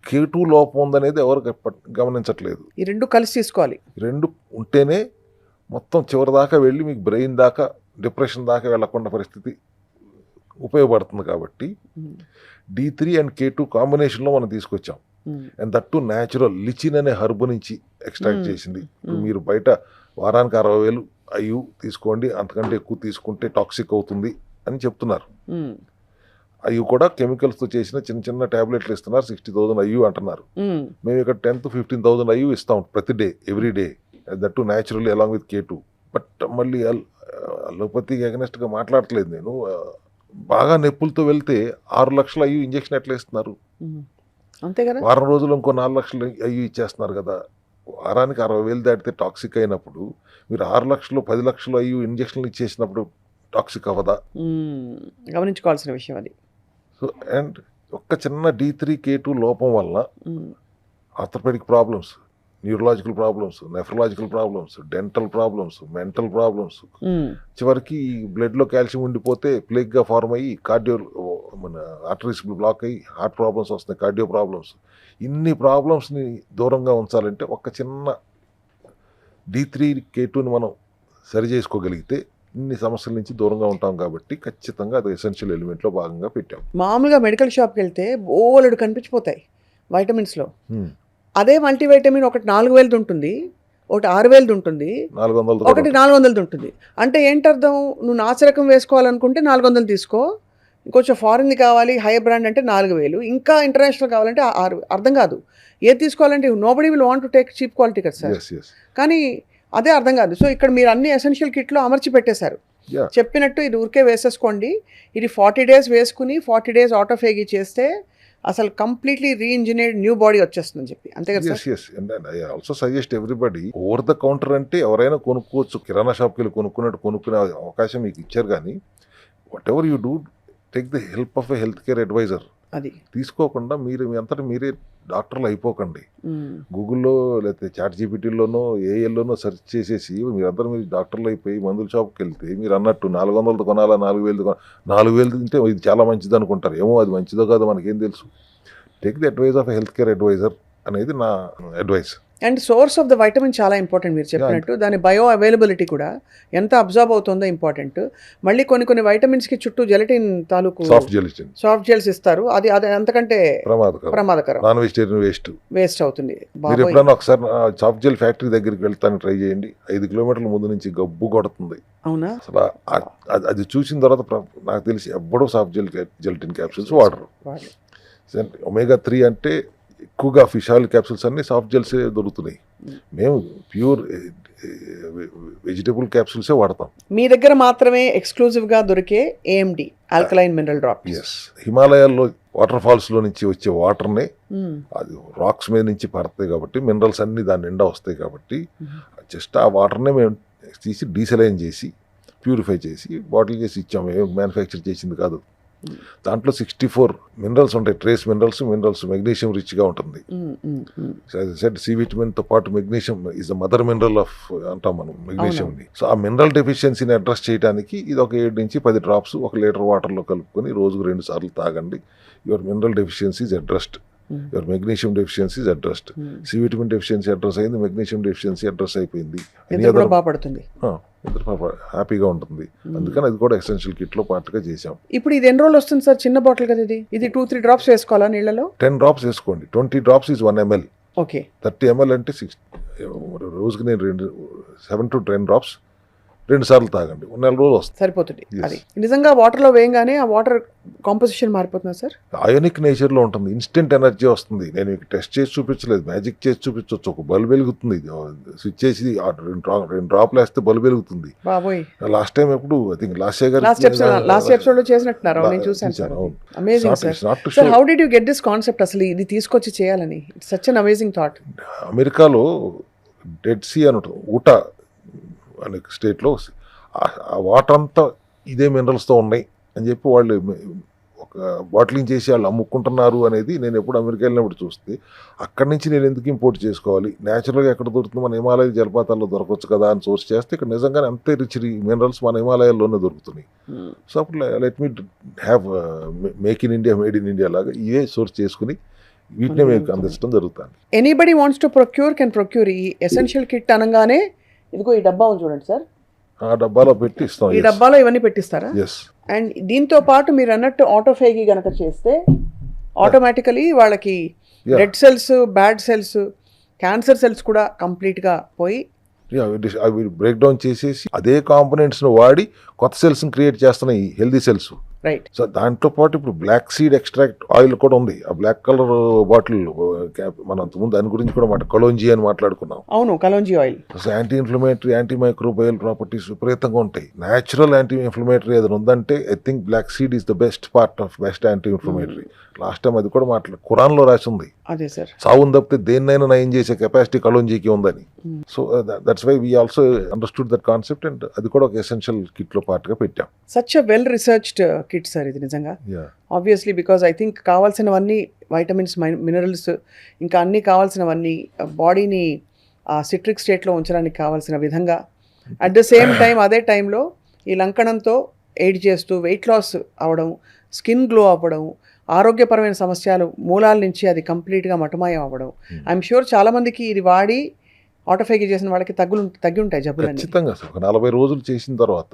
Speaker 2: K2 లోపం ఉందనేది ఎవరు గమనించట్లేదు.
Speaker 1: ఈ రెండు కలిసి తీసుకోవాలి.
Speaker 2: రెండు ఉంటేనే మొత్తం చివరి దాకా వెళ్ళి మీకు బ్రెయిన్ దాకా, డిప్రెషన్ దాకా వెళ్ళకుండా పరిస్థితి ఉపయోగపడుతుంది. కాబట్టి D3 అండ్ K2 కాంబినేషన్లో మనం తీసుకొచ్చాం. అండ్ దట్ టు న్యాచురల్ లిచిన్ అనే హర్బ్ నుంచి ఎక్స్ట్రాక్ట్ చేసింది. మీరు బయట వారానికి 60,000 అయ్యు తీసుకోండి, అంతకంటే ఎక్కువ తీసుకుంటే టాక్సిక్ అవుతుంది అని చెప్తున్నారు. అవి కూడా కెమికల్స్తో చేసిన చిన్న చిన్న ట్యాబ్లెట్లు ఇస్తున్నారు. 60,000 అయ్యు అంటున్నారు. మేము ఇక్కడ 10,000 to 15,000 అయ్యు ఇస్తాం ప్రతి day, every day, that to naturally along with K2. But మళ్ళీ అలోపతికి అగనెస్ట్గా మాట్లాడట్లేదు నేను. బాగా నొప్పులతో వెళ్తే 6 లక్షల అయ్యు ఇంజక్షన్ ఎట్లా ఇస్తున్నారు?
Speaker 1: అంతే కదా.
Speaker 2: వారం రోజులు ఇంకో 4 లక్షలు అయ్యు ఇచ్చేస్తున్నారు కదా. వారానికి 60,000 దాటితే టాక్సిక్ అయినప్పుడు మీరు 6 లక్షలు 10 లక్షలు అయ్యు ఇంజక్షన్లు ఇచ్చేసినప్పుడు టాక్సిక్ అవ్వదా?
Speaker 1: గమనించుకోవాల్సిన విషయం అది.
Speaker 2: సో అండ్ ఒక్క చిన్న D3 K2 లోపం వల్ల orthopedic problems, neurological problems, nephrological problems, dental problems, mental problems, చివరికి బ్లడ్లో కాల్షియం ఉండిపోతే ప్లేగ్గా ఫార్మ్ అయ్యి మన ఆర్టరీస్ బ్లాక్ అయ్యి హార్ట్ ప్రాబ్లమ్స్ వస్తున్నాయి, కార్డియో ప్రాబ్లమ్స్. ఇన్ని ప్రాబ్లమ్స్ని దూరంగా ఉంచాలంటే ఒక చిన్న D3 K2ని మనం సరి చేసుకోగలిగితే ఇన్ని సమస్యల నుంచి దూరంగా ఉంటాం. కాబట్టి ఖచ్చితంగా అది ఎసెన్షియల్ ఎలిమెంట్లో భాగంగా పెట్టాం.
Speaker 1: మామూలుగా మెడికల్ షాప్కి వెళ్తే బోలెడు కనిపించిపోతాయి వైటమిన్స్లో. అదే మల్టీవైటమిన్ ఒకటి 4,000 ఉంటుంది, ఒకటి 6,000 ఉంటుంది,
Speaker 2: 400
Speaker 1: ఒకటి 400 ఉంటుంది. అంటే ఏంటర్థం? నువ్వు నాసిరకం వేసుకోవాలనుకుంటే 400 తీసుకో, ఇంకొంచెం ఫారిన్ది కావాలి హై బ్రాండ్ అంటే 4,000, ఇంకా ఇంటర్నేషనల్ కావాలంటే 6,000. అర్థం కాదు ఏది తీసుకోవాలంటే. Nobody will want to take cheap quality కదా సార్. కానీ అదే అర్థం కాదు. సో ఇక్కడ మీరు అన్ని ఎసెన్షియల్ కిట్లో అమర్చి పెట్టేశారు. చెప్పినట్టు ఇది ఊరికే వేసేసుకోండి. ఇది 40 days వేసుకుని 40 days ఆటోఫేగి చేస్తే అసలు కంప్లీట్లీ రీఇంజనీర్డ్ న్యూ బాడీ వచ్చేస్తుందని చెప్పి. అంతే కదా sir.
Speaker 2: I also suggest everybody, over the counter అంటే ఎవరైనా కొనుక్కోవచ్చు. కిరాణా షాప్కి వెళ్ళి కొనుక్కునే అవకాశం మీకు ఇచ్చారు. కానీ whatever you do, take the help of a health care advisor. అది తీసుకోకుండా మీరు మీ అంతటా మీరే డాక్టర్లు అయిపోకండి. గూగుల్లో లేకపోతే చాట్ జీపీటీలోనో ఏఎల్లోనో సెర్చ్ చేసేసి మీరందరూ మీరు డాక్టర్లు అయిపోయి మందుల షాప్కి వెళ్తే మీరు అన్నట్టు 400 కొనాలా, 4,000 4,000 తింటే ఇది చాలా మంచిది అనుకుంటారు. ఏమో అది మంచిదో కాదో మనకేం తెలుసు. Take the advice of health care advisor అనేది నా advice.
Speaker 1: And source of the vitamin చాలా ఇంపార్టెంట్. మీరు చెప్పినట్టు దాని బయో అవైలబిలిటీ కూడా ఎంత అబ్జర్వ్ అవుతుందో ఇంపార్టెంట్. మళ్ళీ కొన్ని వైటమిన్స్కి చుట్టూ జెలటిన్ తాలూకు సాఫ్ట్ జెల్స్ ఇస్తారు. అది అంతకంటే ప్రమాదకరం.
Speaker 2: నాన్ వెజిటేరియన్ వేస్ట్ అవుతుంది. మీరు ఎప్పుడైనా ఒకసారి సాఫ్ట్ జెల్ ఫ్యాక్టరీ దగ్గరికి వెళ్తాను ట్రై చేయండి. 5 కిలోమీటర్ల ముందు నుంచి గబ్బు కొడుతుంది.
Speaker 1: అవునా?
Speaker 2: అసలు అది చూసిన తర్వాత నాకు తెలిసి ఎప్పుడూ సాఫ్ట్ జెలటిన్ క్యాప్సూల్స్ వాడరు. ఒమేగా 3 అంటే ఎక్కువగా ఫిష్ ఆయిల్ క్యాప్సూల్స్ అన్ని సాఫ్ట్ జెల్సే దొరుకుతున్నాయి. మేము ప్యూర్ వెజిటబుల్ క్యాప్సూల్సే వాడతాం.
Speaker 1: మీ దగ్గర మాత్రమే ఎక్స్క్లూజివ్గా దొరికే AMD alkaline mineral drops.
Speaker 2: Yes, హిమాలయాల్లో వాటర్ ఫాల్స్లో నుంచి వచ్చే వాటర్ని, అది రాక్స్ మీద నుంచి పడతాయి కాబట్టి మినరల్స్ అన్నీ దాని నిండా వస్తాయి కాబట్టి జస్ట్ ఆ వాటర్నే మేము తీసి డీసలైన్ చేసి ప్యూరిఫై చేసి బాటిల్ చేసి ఇచ్చాము. ఏం మ్యానుఫ్యాక్చర్ చేసింది కాదు. దాంట్లో 64 మినరల్స్ ఉంటాయి, ట్రేస్ మినరల్స్ మెగ్నీషియం రిచ్గా ఉంటుంది. సి విటమిన్తో పాటు magnesium is the mother mineral of అంటాం మనం మెగ్నీషియంని. సో ఆ మినరల్ డెఫిషియన్సీని అడ్రస్ చేయడానికి ఇది ఒక 7 నుంచి 10 డ్రాప్స్ 1 లీటర్ వాటర్లో కలుపుకొని రోజుకు 2 సార్లు తాగండి. Your mineral deficiency is addressed, your magnesium deficiency is addressed. C vitamin deficiency address అయింది, మెగ్నీషియం డెఫిషియన్సీ అడ్రస్ అయిపోయింది. హ్యాపీగా ఉంటుంది. అందుకని అది కూడా ఎసెన్షియల్ కిట్ లో పార్ట్ గా చేసాం.
Speaker 1: ఇప్పుడు ఇది ఎన్ని రోజులు వస్తుంది సార్? చిన్న బాటిల్ కదా ఇది 2-3 డ్రాప్స్ వేసుకోవాలా నీళ్ళలో?
Speaker 2: 10 డ్రాప్స్ వేసుకోండి. 20 drops is 1 ml.
Speaker 1: Okay.
Speaker 2: 30 ml అంటే రోజుకి నేను 7 to 10 డ్రాప్స్ 2 సార్లు తాగండి. 1 నెల రోజులు వస్తుంది,
Speaker 1: సరిపోతుంది. అది నిజంగా వాటర్లో వేయగానే ఆ వాటర్ కాంపోజిషన్ మారిపోతుందా సార్?
Speaker 2: అయోనిక్ నేచర్లో ఉంటుంది, ఇన్స్టెంట్ ఎనర్జీ వస్తుంది. నేను మీకు టెస్ట్ చేసి చూపించలేదు, మ్యాజిక్ చేసి చూపించవచ్చు. ఒక బల్బ్ వెలుగుతుంది, స్విచ్ చేసి 2 డ్రాప్లు వేస్తే బల్బ్ వెలుగుతుంది.
Speaker 1: బాబోయ్,
Speaker 2: లాస్ట్ టైం ఎప్పుడు ఐ థింక్ లాస్ట్
Speaker 1: ఎపిసోడ్ లో చేసినట్టున్నారు, నేను చూసాను sir. Amazing sir. So how did you get this concept? అసలు ఇది తీసుకొచ్చి చేయాలని it's such an amazing thought.
Speaker 2: అమెరికాలో డెడ్ సీ అని ఊటా అనే స్టేట్లో ఆ వాటర్ అంతా ఇదే మినరల్స్తో ఉన్నాయి అని చెప్పి వాళ్ళు ఒక బాటిలింగ్ చేసి వాళ్ళు అమ్ముకుంటున్నారు అనేది నేను ఎప్పుడు అమెరికా వెళ్ళినప్పుడు చూస్తే, అక్కడి నుంచి నేను ఎందుకు ఇంపోర్ట్ చేసుకోవాలి, న్యాచురల్గా ఎక్కడ దొరుకుతుంది, మన హిమాలయ జలపాతాల్లో దొరకవచ్చు కదా అని సోర్స్ చేస్తే ఇక్కడ నిజంగానే అంతే రిచ్ మినరల్స్ మన హిమాలయాల్లోనే దొరుకుతున్నాయి. సో అప్పుడు let me have make in India, made in India లాగా ఇవే సోర్స్ చేసుకుని వీటినే మీకు అందించడం జరుగుతుంది.
Speaker 1: Anybody wants to procure can procure. ఈ ఎసెన్షియల్ కిట్ అనగానే ఇదిగో ఈ డబ్బా ఉంది చూడండి సార్,
Speaker 2: ఆ డబ్బాలో పెట్టి ఇస్తాం.
Speaker 1: ఈ డబ్బాలో ఇవన్నీ పెట్టిస్తారా? అండ్ దీంతో పాటు మీరు అన్నట్టు ఆటోఫేగి గనక చేస్తే ఆటోమేటికలీ వాళ్ళకి
Speaker 2: Yeah.
Speaker 1: Red cells, bad cells, cancer cells కూడా కంప్లీట్గా పోయి
Speaker 2: అవి బ్రేక్ డౌన్ చేసేసి అదే కాంపోనెంట్స్ని వాడి కొత్త సెల్స్ని క్రియేట్ చేస్తున్నాయి హెల్దీ సెల్స్.
Speaker 1: రైట్.
Speaker 2: సో దాంతో పాటు ఇప్పుడు బ్లాక్ సీడ్ ఎక్స్ట్రాక్ట్ ఆయిల్ కూడా ఉంది. ఆ బ్లాక్ కలర్ బాటిల్ మనం అంతకుముందు దాని గురించి కూడా కలోంజీ అని మాట్లాడుకున్నాం.
Speaker 1: అవును, kalonji oil.
Speaker 2: Anti inflammatory, anti microbial properties విపరీతంగా ఉంటాయి. న్యాచురల్ యాంటీ ఇన్ఫ్లమేటరీ ఏదైనా ఉందంటే I think black seed is the best part of best anti inflammatory. Last time అది కూడా ఖురాన్లో రాసి ఉంది.
Speaker 1: అదే సార్,
Speaker 2: సావును తప్పితే దేన్నైనా నయం చేసే కెపాసిటీ కలోంజీకి ఉందని. So that's why we also understood that concept and అది కూడా ఒక ఎసెన్షియల్ కిట్ లో పార్ట్ గా పెట్టాం.
Speaker 1: Such a well researched kit sir ఇది నిజంగా.
Speaker 2: Yeah.
Speaker 1: Obviously because I think కావాల్సినవన్నీ వైటమిన్స్, మినరల్స్, ఇంకా అన్నీ కావాల్సినవన్నీ బాడీని సిట్రిక్ స్టేట్లో ఉంచడానికి కావాల్సిన విధంగా అట్ ద సేమ్ టైం అదే టైంలో ఈ లంకణంతో ఎయిడ్ చేస్తూ వెయిట్ లాస్ అవ్వడం, స్కిన్ గ్లో అవ్వడం, ఆరోగ్యపరమైన సమస్యలు మూలాల నుంచి అది కంప్లీట్గా మటుమాయం అవ్వడం. ఐఎమ్ షూర్ చాలామందికి ఇది వాడి ఆటోఫేగి చేసిన వాళ్ళకి తగ్గి ఉంటాయి జబ్బులన్నీ.
Speaker 2: ఖచ్చితంగా సార్, 40 రోజులు చేసిన తర్వాత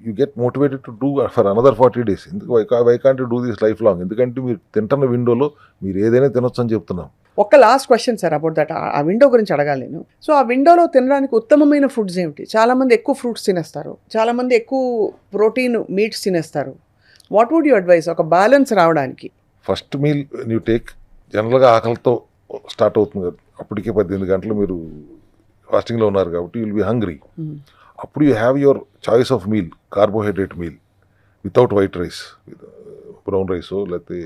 Speaker 2: you get motivated to do for another 40 days. ఎందుకు why can't do this life long? ఎందుకంటే మీరు తింటున్న విండోలో మీరు ఏదైనా తినొచ్చు అని చెప్తున్నాం.
Speaker 1: ఒక్క last question sir about that, ఆ విండో గురించి అడగాలి నేను. సో ఆ విండోలో తినడానికి ఉత్తమమైన ఫుడ్స్ ఏమిటి? చాలామంది ఎక్కువ ఫ్రూట్స్ తినేస్తారు, చాలామంది ఎక్కువ ప్రోటీన్ మీట్స్ తినేస్తారు. వాట్ వుడ్ యూ అడ్వైస్ ఒక బ్యాలెన్స్ రావడానికి?
Speaker 2: ఫస్ట్ మీల్ యూ టేక్ జనరల్గా ఆకలితో స్టార్ట్ అవుతుంది కదా, అప్పటికే 18 గంటలు మీరు ఫాస్టింగ్లో ఉన్నారు కాబట్టి యూ విల్ బి హంగ్రీ. అప్పుడు you have your choice of meal, carbohydrate meal without white rice, brown రైసో లేకపోతే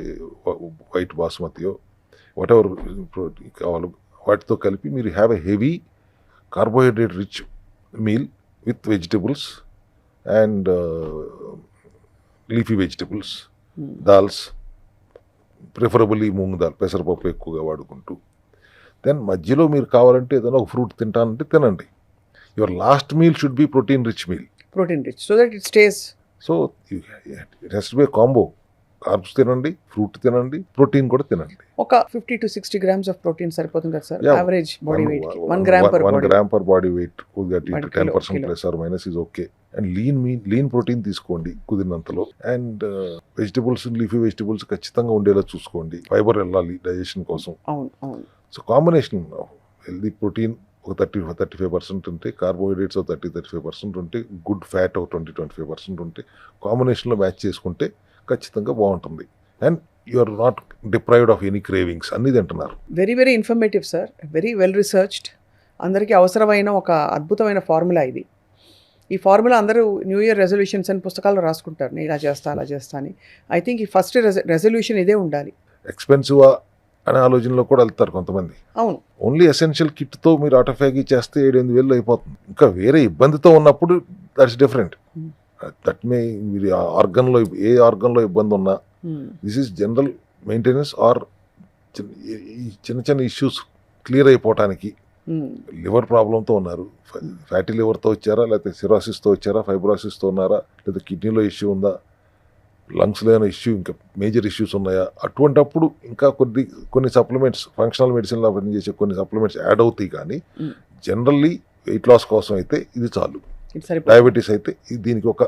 Speaker 2: వైట్ బాస్మతియో వాట్ ఎవర్ కావాలో వాటితో కలిపి మీరు have a heavy carbohydrate rich meal with vegetables and leafy vegetables, dals, preferably moong dal, పెసరపప్పు ఎక్కువగా వాడుకుంటూ. దెన్ మధ్యలో మీరు కావాలంటే ఏదైనా ఒక ఫ్రూట్ తింటానంటే తినండి. Your last meal should be protein rich meal.
Speaker 1: Protein rich so that it stays.
Speaker 2: So it has to be combo. Carbs తినండి, ఫ్రూట్ తినండి, ప్రోటీన్ కూడా తినండి.
Speaker 1: ఒక 50 to 60 grams ఆఫ్ ప్రోటీన్ సరిపోతుంది కదా sir?
Speaker 2: Yeah.
Speaker 1: Average body weight 1 gram per body.
Speaker 2: 1 gram per body weight. 10%
Speaker 1: kilo.
Speaker 2: plus or minus is okay. And lean protein తీసుకోండి కుదిరినంతలో. And vegetables, leafy vegetables ఖచ్చితంగా ఉండేలా చూసుకోండి. ఫైబర్ వెళ్ళాలి డైజెషన్ కోసం.
Speaker 1: అవును అవును.
Speaker 2: సో కాంబినేషన్ హెల్దీ ప్రోటీన్ ఒక 35% ఉంటే, కార్బోహైడ్రేట్స్ 30-35% ఉంటే, గుడ్ ఫ్యాట్ ఒక 20-25% ఉంటే, కాంబినేషన్లో మ్యాచ్ చేసుకుంటే ఖచ్చితంగా బాగుంటుంది. And you are not deprived of any cravings. అన్నీ తింటున్నారు.
Speaker 1: Very very informative sir, very well researched. అందరికీ అవసరమైన ఒక అద్భుతమైన ఫార్ములా ఇది. ఈ ఫార్ములా అందరూ న్యూ ఇయర్ రెజల్యూషన్స్ అని పుస్తకాల్లో రాసుకుంటారు, నేను ఇలా చేస్తా అలా చేస్తా అని. ఐ థింక్ ఈ ఫస్ట్ రెజల్యూషన్ ఇదే ఉండాలి.
Speaker 2: ఎక్స్పెన్సివా అనే ఆలోచనలో కూడా వెళ్తారు కొంతమంది.
Speaker 1: అవును.
Speaker 2: ఓన్లీ ఎసెన్షియల్ కిట్తో మీరు ఆటోఫాగీ చేస్తే 7-8 వేలు అయిపోతుంది. ఇంకా వేరే ఇబ్బందితో ఉన్నప్పుడు దట్స్ డిఫరెంట్. దట్ మే మీరు ఆర్గన్లో ఏ ఆర్గన్లో ఇబ్బంది ఉన్నా, this is general maintenance are చిన్న చిన్న ఇష్యూస్ క్లియర్ అయిపోవటానికి. లివర్ ప్రాబ్లంతో ఉన్నారు, ఫ్యాటీ లివర్తో వచ్చారా, లేకపోతే సిరాసిస్తో వచ్చారా, ఫైబ్రోసిస్తో ఉన్నారా, లేదా కిడ్నీలో ఇష్యూ ఉందా, లంగ్స్లో ఏమైనా ఇష్యూ, ఇంకా మేజర్ ఇష్యూస్ ఉన్నాయా, అటువంటప్పుడు ఇంకా కొన్ని సప్లిమెంట్స్, ఫంక్షనల్ మెడిసిన్లో పనిచేసే కొన్ని సప్లిమెంట్స్ యాడ్ అవుతాయి. కానీ జనరల్లీ వెయిట్ లాస్ కోసం అయితే ఇది చాలు. డయాబెటీస్ అయితే దీనికి ఒక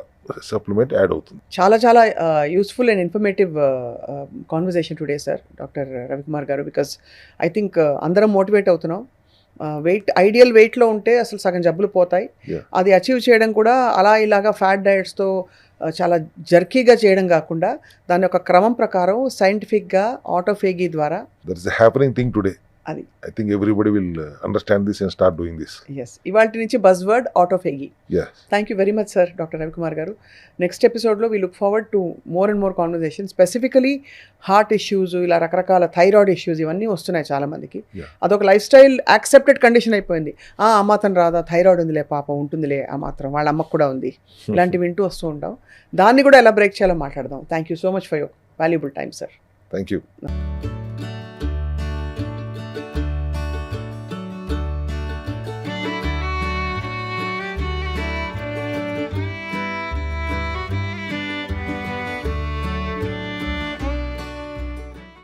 Speaker 2: సప్లిమెంట్ యాడ్ అవుతుంది.
Speaker 1: చాలా చాలా useful and informative conversation today sir, doctor Ravikumar గారు. బికాస్ ఐ థింక్ అందరం మోటివేట్ అవుతున్నాం. ఐడియల్ వెయిట్లో ఉంటే అసలు సగం జబ్బులు పోతాయి. అది అచీవ్ చేయడం కూడా అలా ఇలాగా ఫ్యాట్ డయట్స్తో చాలా జర్కీగా చేయడం కాకుండా దాని యొక్క క్రమం ప్రకారం సైంటిఫిక్గా ఆటోఫేగీ ద్వారా.
Speaker 2: That is the happening thing today.
Speaker 1: అది
Speaker 2: I think everybody will understand this and start doing this.
Speaker 1: Yes, ఇవాల్టి నుంచి buzz word autophagy.
Speaker 2: Yes.
Speaker 1: Thank you very much sir, doctor Ravikumar garu. Next ఎపిసోడ్లో we look forward to more and more conversation, specifically heart issues, ఇలా రకరకాల thyroid issues ఇవన్నీ వస్తున్నాయి చాలామందికి. అదొక life style accepted condition అయిపోయింది. అమ్మాతం రాదా, థైరాయిడ్ ఉందిలే పాపం, ఉంటుందిలే ఆ మాత్రం, వాళ్ళ అమ్మకు కూడా ఉంది, ఇలాంటివి వింటూ వస్తూ ఉంటాం. దాన్ని కూడా ఎలా బ్రేక్ చేయాలో మాట్లాడదాం. Thank you so much for your valuable time sir.
Speaker 2: Thank you.